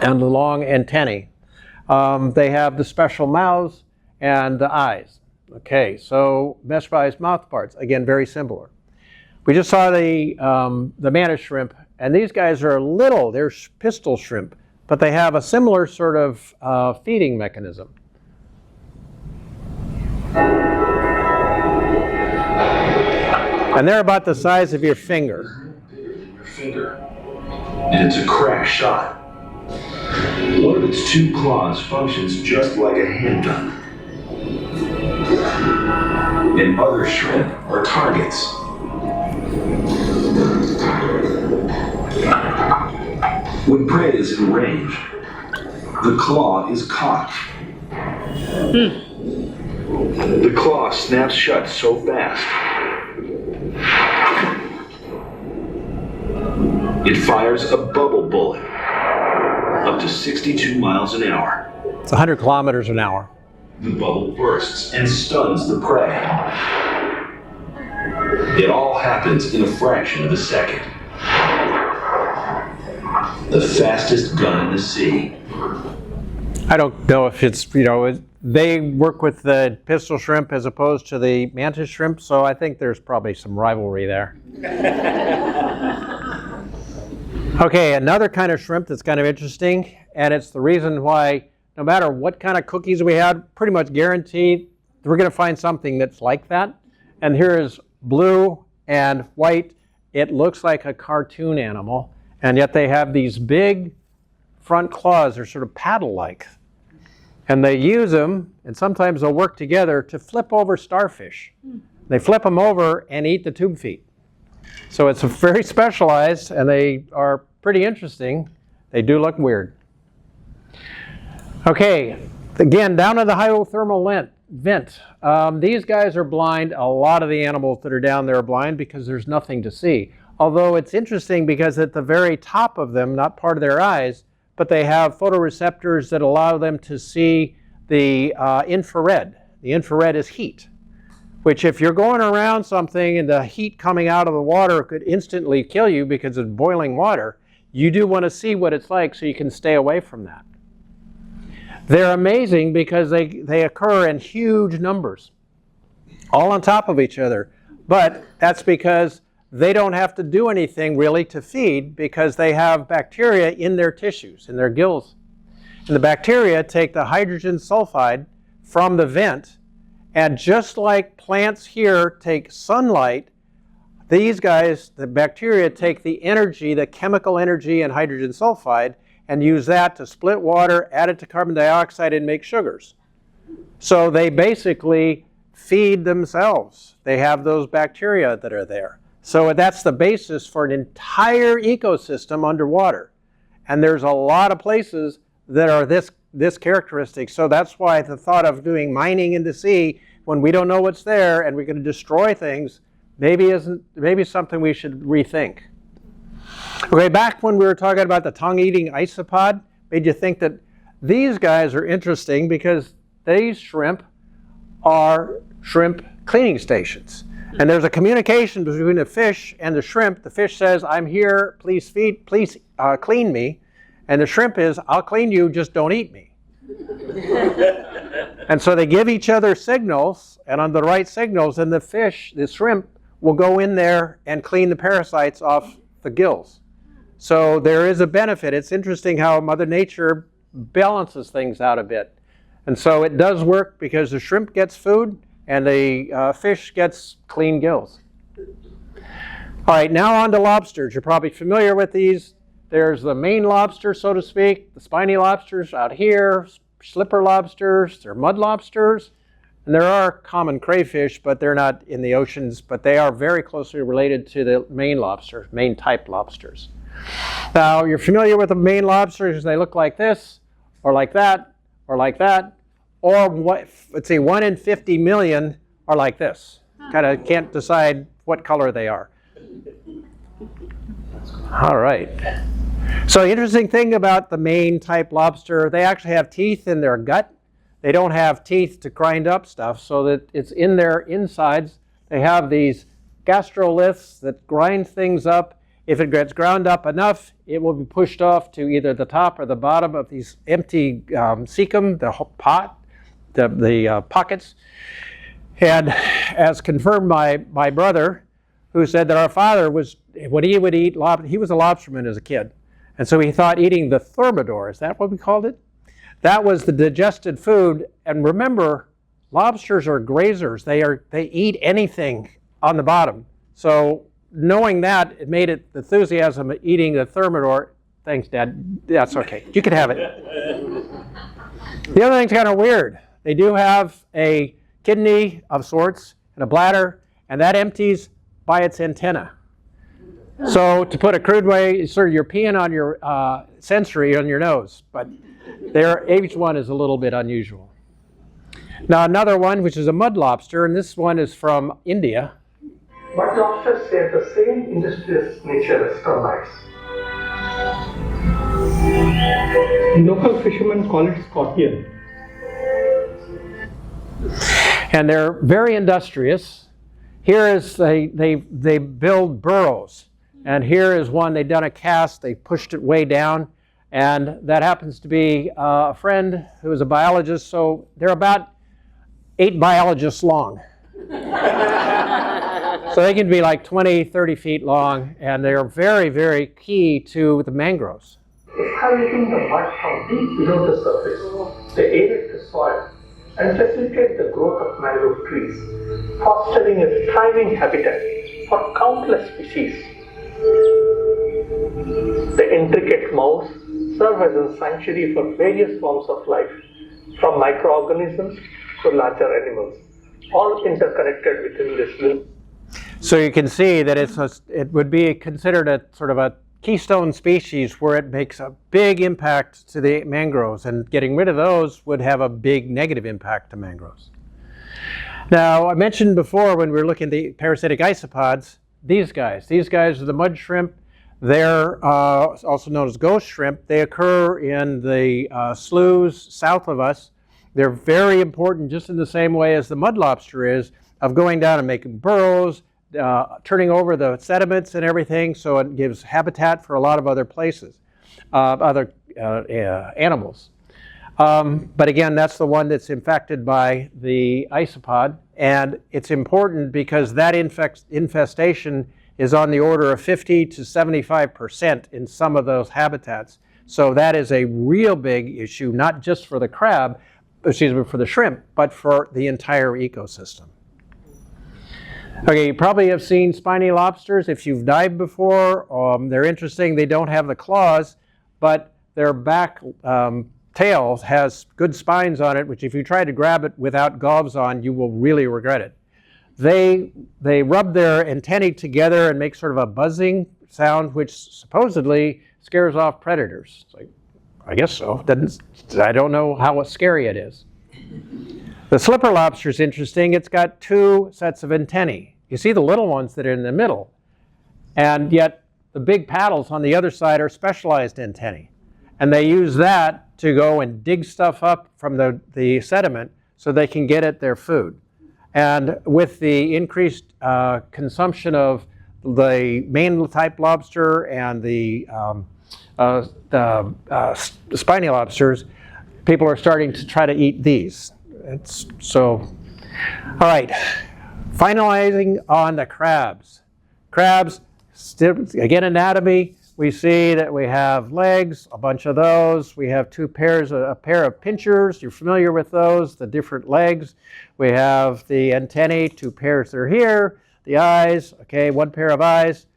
and the long antennae. They have the special mouths and the eyes. Okay, so specialized mouth parts, again, very similar. We just saw the mantis shrimp, and these guys are little, they're pistol shrimp, but they have a similar sort of feeding mechanism. And they're about the size of your finger. And it's a crack shot. One of its two claws functions just like a handgun. And other shrimp are targets. When prey is in range, the claw is cocked. The claw snaps shut so fast, it fires a bubble bullet up to 62 miles an hour. It's 100 kilometers an hour. The bubble bursts and stuns the prey. It all happens in a fraction of a second. The fastest gun in the sea. I don't know if it's, they work with the pistol shrimp as opposed to the mantis shrimp, so I think there's probably some rivalry there. Okay, another kind of shrimp that's kind of interesting, and it's the reason why no matter what kind of cookies we had, pretty much guaranteed we're going to find something that's like that. And here is blue and white. It looks like a cartoon animal, and yet they have these big front claws. They're sort of paddle-like. And they use them, and sometimes they'll work together to flip over starfish. They flip them over and eat the tube feet. So it's very specialized, and they are pretty interesting. They do look weird. Okay, again, down in the hydrothermal vent. These guys are blind. A lot of the animals that are down there are blind because there's nothing to see. Although it's interesting because at the very top of them, not part of their eyes, but they have photoreceptors that allow them to see the infrared. The infrared is heat, which if you're going around something and the heat coming out of the water could instantly kill you because it's boiling water, you do want to see what it's like so you can stay away from that. They're amazing because they occur in huge numbers, all on top of each other. But that's because they don't have to do anything really to feed because they have bacteria in their tissues, in their gills. And the bacteria take the hydrogen sulfide from the vent, and just like plants here take sunlight, these guys, the bacteria, take the energy, the chemical energy in hydrogen sulfide, and use that to split water, add it to carbon dioxide, and make sugars. So they basically feed themselves. They have those bacteria that are there. So that's the basis for an entire ecosystem underwater. And there's a lot of places that are this characteristic. So that's why the thought of doing mining in the sea when we don't know what's there and we're going to destroy things maybe something we should rethink. Okay, back when we were talking about the tongue-eating isopod, made you think that these guys are interesting because these shrimp are shrimp cleaning stations. And there's a communication between the fish and the shrimp. The fish says, I'm here, please clean me. And the shrimp is, I'll clean you, just don't eat me. And so they give each other signals, and on the right signals, and the shrimp will go in there and clean the parasites off the gills. So there is a benefit. It's interesting how Mother Nature balances things out a bit. And so it does work because the shrimp gets food and the fish gets clean gills. All right, now on to lobsters. You're probably familiar with these. There's the Maine lobster, so to speak, the spiny lobsters out here, slipper lobsters, they're mud lobsters. And there are common crayfish, but they're not in the oceans, but they are very closely related to the Maine lobsters, Maine type lobsters. Now, you're familiar with the Maine lobsters. They look like this, or like that, or like that, or let's see, 1 in 50 million are like this. Kind of can't decide what color they are. All right. So the interesting thing about the Maine type lobster, they actually have teeth in their gut. They don't have teeth to grind up stuff, so that it's in their insides. They have these gastroliths that grind things up. If it gets ground up enough, it will be pushed off to either the top or the bottom of these empty cecum, the pockets. And as confirmed by my brother, who said that our father was, when he would eat lobster, he was a lobsterman as a kid. And so he thought eating the thermidor, is that what we called it? That was the digested food. And remember, lobsters are grazers. They eat anything on the bottom. So knowing that, it made it the enthusiasm of eating the thermidor. Thanks, Dad. That's okay. You can have it. The other thing's kind of weird. They do have a kidney of sorts and a bladder, and that empties by its antenna. So to put a crude way, sort of you're peeing on your sensory on your nose, but each one is a little bit unusual. Now another one, which is a mud lobster, and this one is from India. Mud lobsters share the same industrious nature as termites. Local fishermen call it scorpion. And they're very industrious. Here is they build burrows. And here is one, they've done a cast, they pushed it way down. And that happens to be a friend who is a biologist, so they're about 8 biologists long. So they can be like 20, 30 feet long, and they're very, very key to the mangroves. Excavating the mud from deep below the surface, they aerate the soil and facilitate the growth of mangrove trees, fostering a thriving habitat for countless species. The intricate mounds serve as a sanctuary for various forms of life, from microorganisms to larger animals, all interconnected within this. So you can see that it would be considered a sort of a keystone species where it makes a big impact to the mangroves, and getting rid of those would have a big negative impact to mangroves. Now, I mentioned before when we were looking at the parasitic isopods, these guys are the mud shrimp. They're also known as ghost shrimp. They occur in the sloughs south of us. They're very important just in the same way as the mud lobster is, of going down and making burrows, turning over the sediments and everything, so it gives habitat for a lot of other places, other animals. But again, that's the one that's infected by the isopod, and it's important because that infestation is on the order of 50 to 75% in some of those habitats. So that is a real big issue, not just for the crab, for the shrimp, but for the entire ecosystem. Okay, you probably have seen spiny lobsters if you've dived before. They're interesting. They don't have the claws, but their back tail has good spines on it, which if you try to grab it without gloves on, you will really regret it. They rub their antennae together and make sort of a buzzing sound, which supposedly scares off predators. It's like, I guess so. I don't know how scary it is. The slipper lobster is interesting. It's got two sets of antennae. You see the little ones that are in the middle, and yet the big paddles on the other side are specialized antennae. And they use that to go and dig stuff up from the sediment so they can get at their food. And with the increased consumption of the Maine type lobster and the spiny lobsters, people are starting to try to eat these. All right, finalizing on the crabs. Crabs, still, again, anatomy. We see that we have legs, a bunch of those. We have a pair of pinchers. You're familiar with those, the different legs. We have the antennae, two pairs are here. The eyes, okay, one pair of eyes.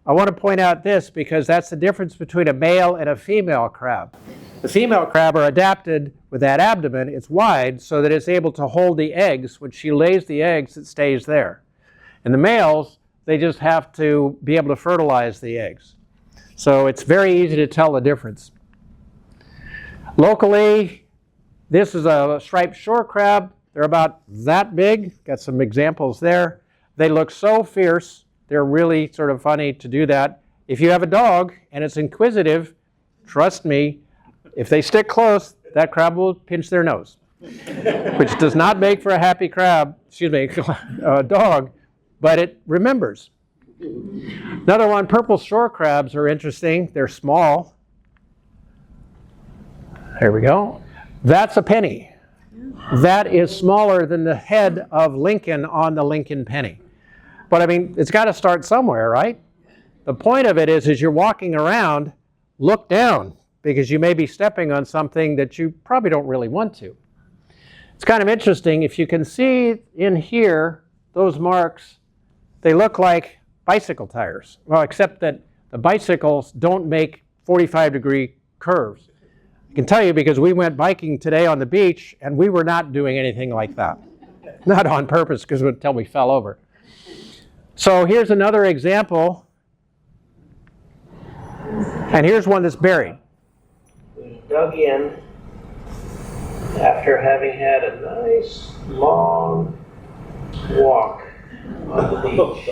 I want to point out this because that's the difference between a male and a female crab. The female crab are adapted with that abdomen. It's wide so that it's able to hold the eggs. When she lays the eggs, it stays there. And the males, they just have to be able to fertilize the eggs. So it's very easy to tell the difference. Locally, this is a striped shore crab. They're about that big. Got some examples there. They look so fierce. They're really sort of funny to do that. If you have a dog and it's inquisitive, trust me, if they stick close, that crab will pinch their nose, which does not make for a happy dog, but it remembers. Another one, purple shore crabs are interesting. They're small. There we go. That's a penny. That is smaller than the head of Lincoln on the Lincoln penny. But I mean, it's got to start somewhere, right? The point of it is as you're walking around, look down, because you may be stepping on something that you probably don't really want to. It's kind of interesting. If you can see in here, those marks, they look like bicycle tires. Well, except that the bicycles don't make 45-degree curves. I can tell you because we went biking today on the beach, and we were not doing anything like that. Not on purpose, because until we fell over. So here's another example. And here's one that's buried. We dug in after having had a nice long walk on the beach.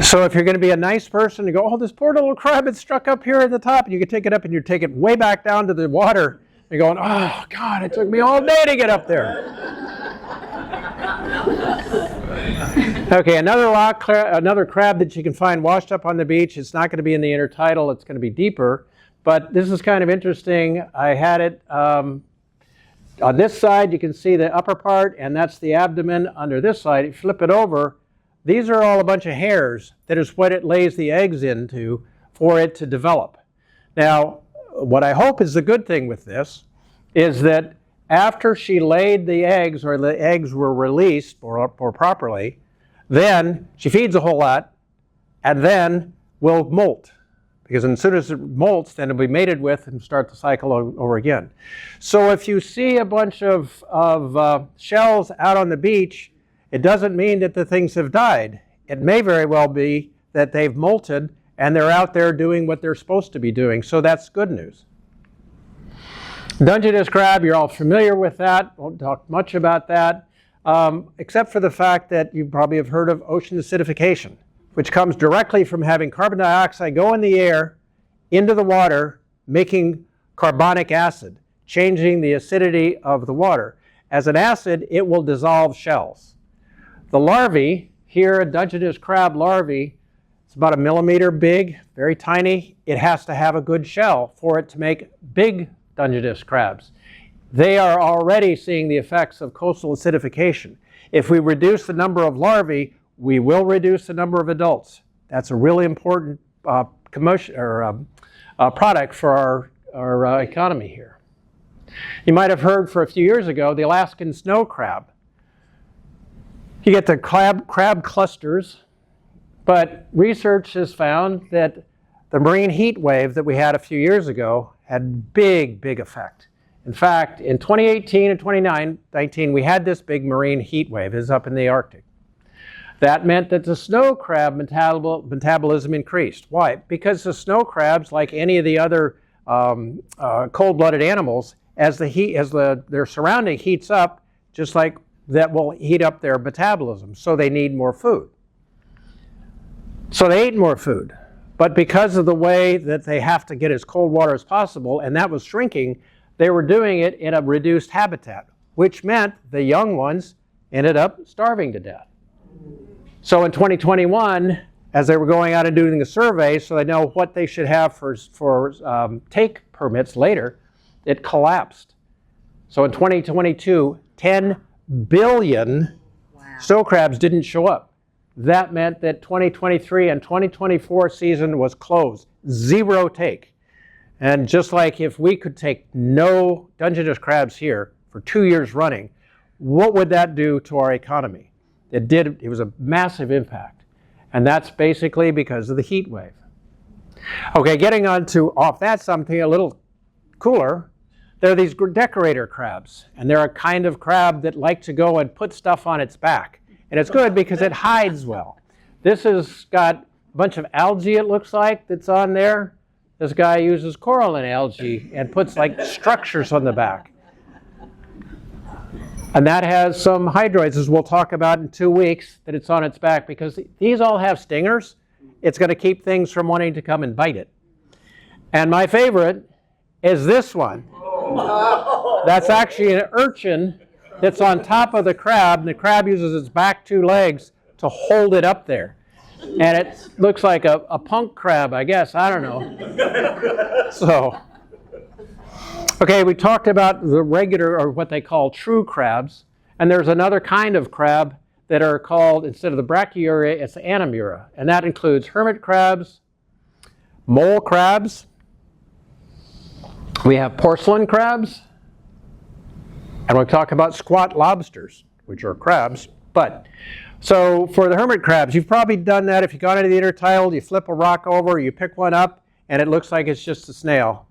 So if you're going to be a nice person and go, oh, this poor little crab, it's struck up here at the top, and you can take it up and you take it way back down to the water, and you're going, oh, God, it took me all day to get up there. Okay, another crab that you can find washed up on the beach. It's not going to be in the intertidal. It's going to be deeper. But this is kind of interesting. I had it on this side. You can see the upper part, and that's the abdomen. Under this side, you flip it over. These are all a bunch of hairs. That is what it lays the eggs into for it to develop. Now, what I hope is the good thing with this is that after she laid the eggs, or the eggs were released or properly, then she feeds a whole lot and then will molt. because as soon as it molts, then it'll be mated with and start the cycle over again. So if you see a bunch of shells out on the beach, it doesn't mean that the things have died. It may very well be that they've molted and they're out there doing what they're supposed to be doing. So that's good news. Dungeness crab, you're all familiar with that. Won't talk much about that, except for the fact that you probably have heard of ocean acidification, which comes directly from having carbon dioxide go in the air into the water, making carbonic acid, changing the acidity of the water. As an acid, it will dissolve shells. The larvae, here a Dungeness crab larvae, it's about 1 millimeter big, very tiny. It has to have a good shell for it to make big Dungeness crabs. They are already seeing the effects of coastal acidification. If we reduce the number of larvae, we will reduce the number of adults. That's a really important product for our economy here. You might have heard for a few years ago the Alaskan snow crab. You get the crab clusters, but research has found that the marine heat wave that we had a few years ago had big effect. In fact, in 2018 and 2019, we had this big marine heat wave. It was up in the Arctic. That meant that the snow crab metabolism increased. Why? Because the snow crabs, like any of the other cold-blooded animals, as their surrounding heats up, just like that will heat up their metabolism, so they need more food. So they ate more food. But because of the way that they have to get as cold water as possible, and that was shrinking, they were doing it in a reduced habitat, which meant the young ones ended up starving to death. So in 2021, as they were going out and doing the survey so they know what they should have for take permits later, it collapsed. So in 2022, 10 billion snow crabs didn't show up. That meant that 2023 and 2024 season was closed. 0 take. And just like if we could take no Dungeness crabs here for 2 years running, what would that do to our economy? It was a massive impact. And that's basically because of the heat wave. Okay, getting on to off that something a little cooler, there are these decorator crabs. And they're a kind of crab that like to go and put stuff on its back. And it's good because it hides well. This has got a bunch of algae, it looks like, that's on there. This guy uses coralline algae and puts like structures on the back. And that has some hydroids, as we'll talk about in 2 weeks, that it's on its back, because these all have stingers. It's going to keep things from wanting to come and bite it. And my favorite is this one. That's actually an urchin that's on top of the crab, and the crab uses its back 2 legs to hold it up there. And it looks like a punk crab, I guess. I don't know. So, okay, we talked about the regular, or what they call true crabs. And there's another kind of crab that are called, instead of the brachyuria, it's the anomura. And that includes hermit crabs, mole crabs. We have porcelain crabs. And we'll talk about squat lobsters, which are crabs. So for the hermit crabs, you've probably done that. If you've gone into the intertidal, you flip a rock over, you pick one up, and it looks like it's just a snail.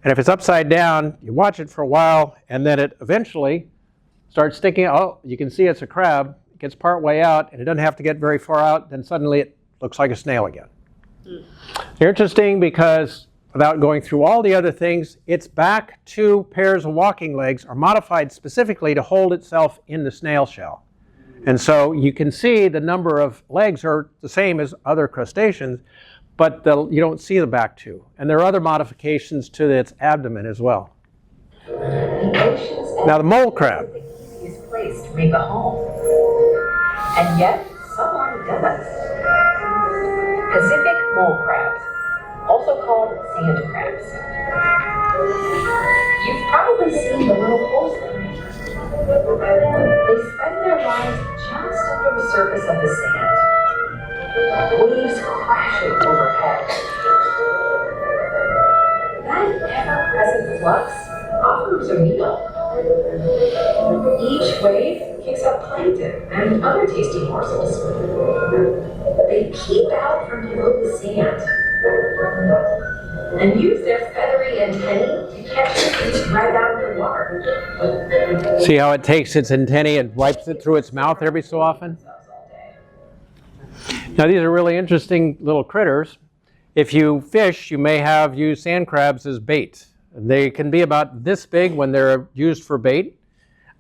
And if it's upside down, you watch it for a while, and then it eventually starts sticking. Oh, you can see it's a crab. It gets part way out, and it doesn't have to get very far out. Then suddenly it looks like a snail again. They're interesting because, without going through all the other things, its back 2 pairs of walking legs are modified specifically to hold itself in the snail shell. And so you can see the number of legs are the same as other crustaceans, but you don't see the back 2. And there are other modifications to its abdomen as well. Now the mole crab. Is placed to make a home. And yet, someone does. Pacific mole crabs, also called sand crabs. You've probably seen the little holes they make. They spend their lives just under the surface of the sand. Waves crashing overhead. That ever-present flux offers a meal. Each wave kicks up plankton and other tasty morsels. But they keep out from below the sand, and use their feathery antennae to catch fish right out of the water. See how it takes its antennae and wipes it through its mouth every so often? Now these are really interesting little critters. If you fish, you may have used sand crabs as bait. They can be about this big when they're used for bait,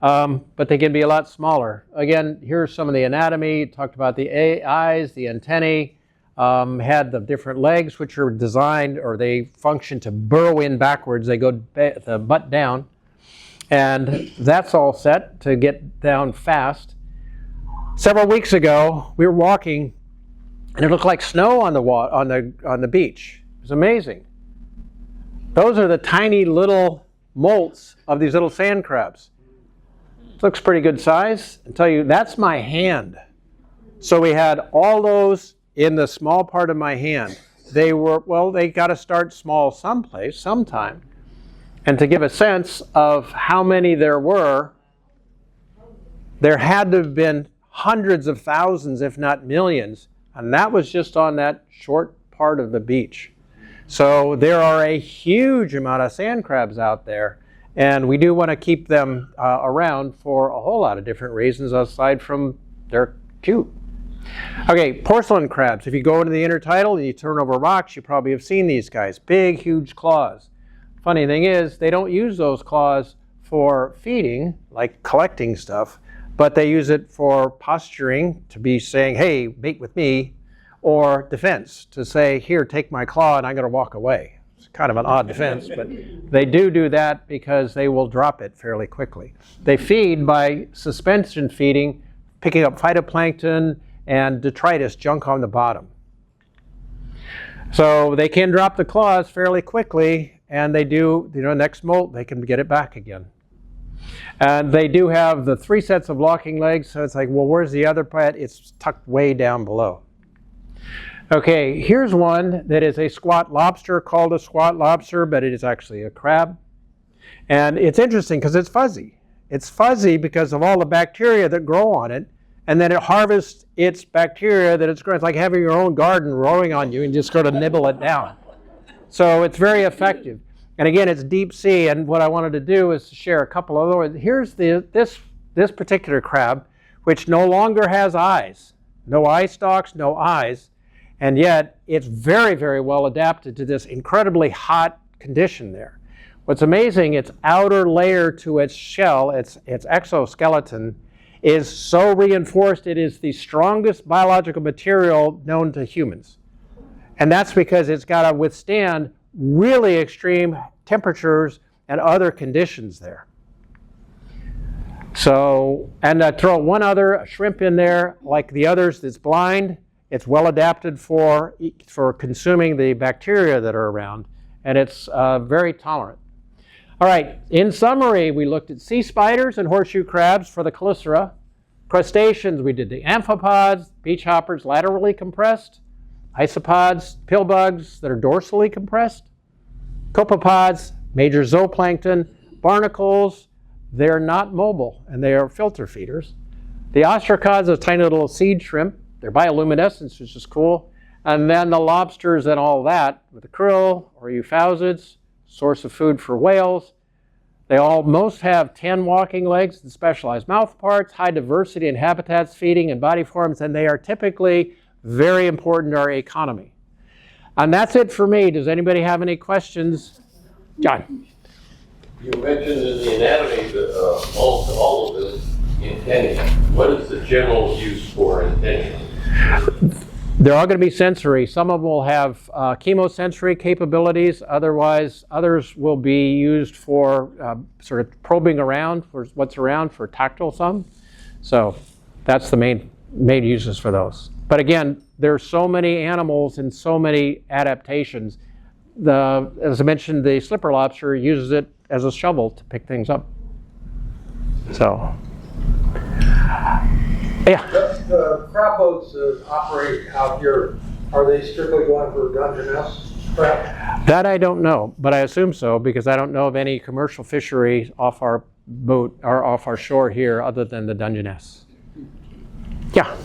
but they can be a lot smaller. Again, here's some of the anatomy. It talked about the eyes, the antennae, had the different legs which are designed, or they function to burrow in backwards. They go the butt down, and that's all set to get down fast. Several weeks ago, we were walking, and it looked like snow on the beach. It was amazing. Those are the tiny little molts of these little sand crabs. It looks pretty good size. I'll tell you, that's my hand. So we had all those in the small part of my hand. They got to start small someplace, sometime. And to give a sense of how many there were, there had to have been hundreds of thousands, if not millions. And that was just on that short part of the beach. So there are a huge amount of sand crabs out there, and we do want to keep them around for a whole lot of different reasons aside from they're cute. Okay, porcelain crabs. If you go into the intertidal and you turn over rocks, you probably have seen these guys. Big, huge claws. Funny thing is, they don't use those claws for feeding, like collecting stuff, but they use it for posturing, to be saying, hey, mate with me, or defense, to say, here, take my claw and I'm going to walk away. It's kind of an odd defense, but they do that because they will drop it fairly quickly. They feed by suspension feeding, picking up phytoplankton and detritus, junk on the bottom. So they can drop the claws fairly quickly, and they do, next molt, they can get it back again. And they do have the 3 sets of locking legs, so it's like, well, where's the other part? It's tucked way down below. Okay, here's one that is a squat lobster, called a squat lobster, but it is actually a crab. And it's interesting because it's fuzzy. It's fuzzy because of all the bacteria that grow on it, and then it harvests its bacteria that it's growing. It's like having your own garden growing on you and just sort of nibble it down. So it's very effective. And again, it's deep sea, and what I wanted to do is to share a couple of other ones. Here's this particular crab, which no longer has eyes. No eye stalks, no eyes. And yet, it's very, very well adapted to this incredibly hot condition there. What's amazing, its outer layer to its shell, its exoskeleton, is so reinforced it is the strongest biological material known to humans. And that's because it's got to withstand really extreme temperatures and other conditions there. So, and throw one other shrimp in there, like the others that's blind. It's well adapted for consuming the bacteria that are around, and it's very tolerant. All right, in summary, we looked at sea spiders and horseshoe crabs for the chelicera. Crustaceans, we did the amphipods, beach hoppers laterally compressed, isopods, pill bugs that are dorsally compressed, copepods, major zooplankton, barnacles, they're not mobile and they are filter feeders. The ostracods are tiny little seed shrimp. They're bioluminescent, which is cool. And then the lobsters and all that, with the krill or euphausids, source of food for whales. They most have 10 walking legs and specialized mouth parts, high diversity in habitats, feeding, and body forms, and they are typically very important to our economy. And that's it for me. Does anybody have any questions? John. You mentioned in the anatomy that all of this antennae. What is the general use for antennae? They're all going to be sensory. Some of them will have chemosensory capabilities. Others will be used for sort of probing around for what's around for tactile some. So that's the main uses for those. But again, there's so many animals and so many adaptations. As I mentioned, the slipper lobster uses it as a shovel to pick things up. So, yeah. The crab boats that operate out here, are they strictly going for Dungeness crab? That I don't know, but I assume so because I don't know of any commercial fishery off our boat or off our shore here other than the Dungeness. Yeah.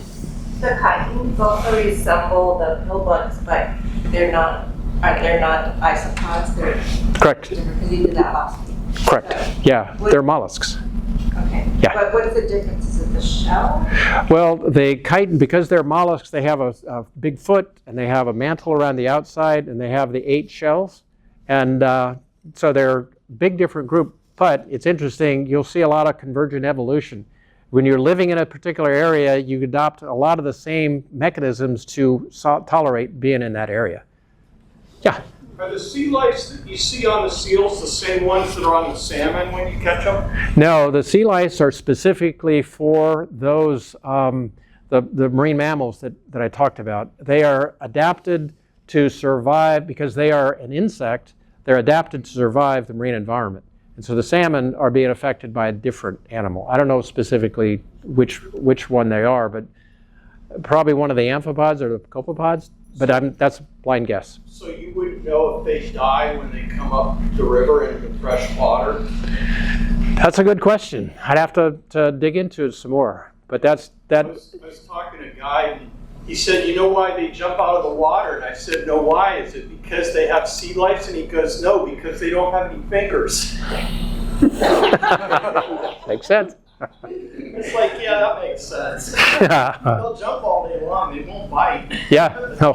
The chitons also resemble the pillbugs, but they're not They're not isopods, they're Correct. different, because you did that last week. Correct. Yeah, they're mollusks. Okay. Yeah. But what's the difference? Is it the shell? Well, they chitin, because they're mollusks, they have a big foot, and they have a mantle around the outside, and they have the 8 shells. And so they're a big different group. But it's interesting, you'll see a lot of convergent evolution. When you're living in a particular area, you adopt a lot of the same mechanisms to tolerate being in that area. Yeah? Are the sea lice that you see on the seals the same ones that are on the salmon when you catch them? No, the sea lice are specifically for those, the marine mammals that I talked about. They are adapted to survive, because they are an insect, they're adapted to survive the marine environment. And so the salmon are being affected by a different animal. I don't know specifically which one they are, but probably one of the amphipods or the copepods, but that's a blind guess. So you wouldn't know if they die when they come up the river into fresh water? That's a good question. I'd have to dig into it some more. But I was talking to a guy, and he said, you know why they jump out of the water? And I said, no, why? Is it because they have sea lice? And he goes, no, because they don't have any fingers. Makes sense. It's like, yeah, that makes sense. They'll jump all day long, they won't bite. Yeah, no,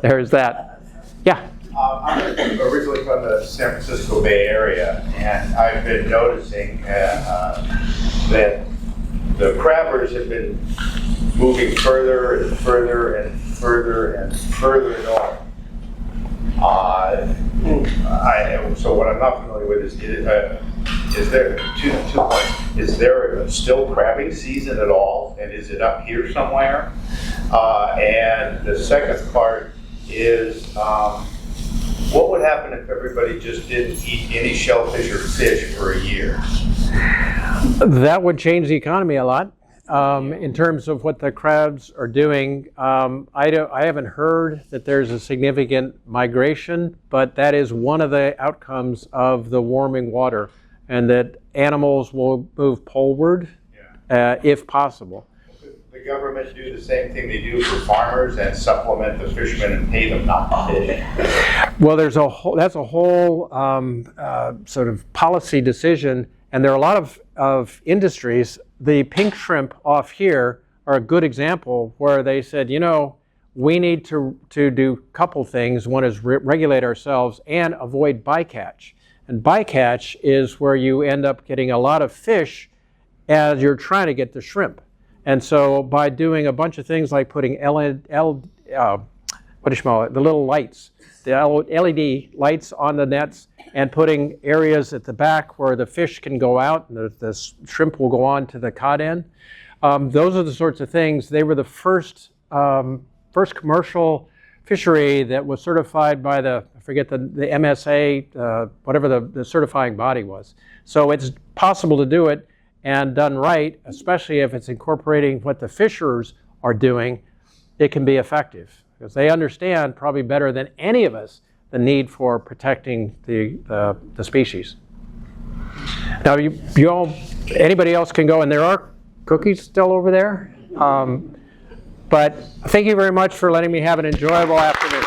there's that. Yeah. I'm originally from the San Francisco Bay Area, and I've been noticing that the crabbers have been moving further and further and further and further north. So what I'm not familiar with is there two points? Is there still crabbing season at all, and is it up here somewhere? And the second part is, what would happen if everybody just didn't eat any shellfish or fish for a year? That would change the economy a lot. In terms of what the crabs are doing, I haven't heard that there's a significant migration, but that is one of the outcomes of the warming water, and that animals will move poleward if possible. The government do the same thing they do for farmers and supplement the fishermen and pay them not to fish? Well, that's a whole sort of policy decision, and there are a lot of industries. The pink shrimp off here are a good example where they said, you know, we need to do a couple things. One is regulate ourselves and avoid bycatch. And bycatch is where you end up getting a lot of fish as you're trying to get the shrimp. And so by doing a bunch of things like putting the little lights, the LED lights on the nets, and putting areas at the back where the fish can go out and the shrimp will go on to the cod end. Those are the sorts of things. They were the first commercial fishery that was certified by the MSA, whatever the certifying body was. So it's possible to do it, and done right, especially if it's incorporating what the fishers are doing, it can be effective. Because they understand probably better than any of us the need for protecting the species. Now, you all, anybody else can go, and there are cookies still over there. But thank you very much for letting me have an enjoyable afternoon.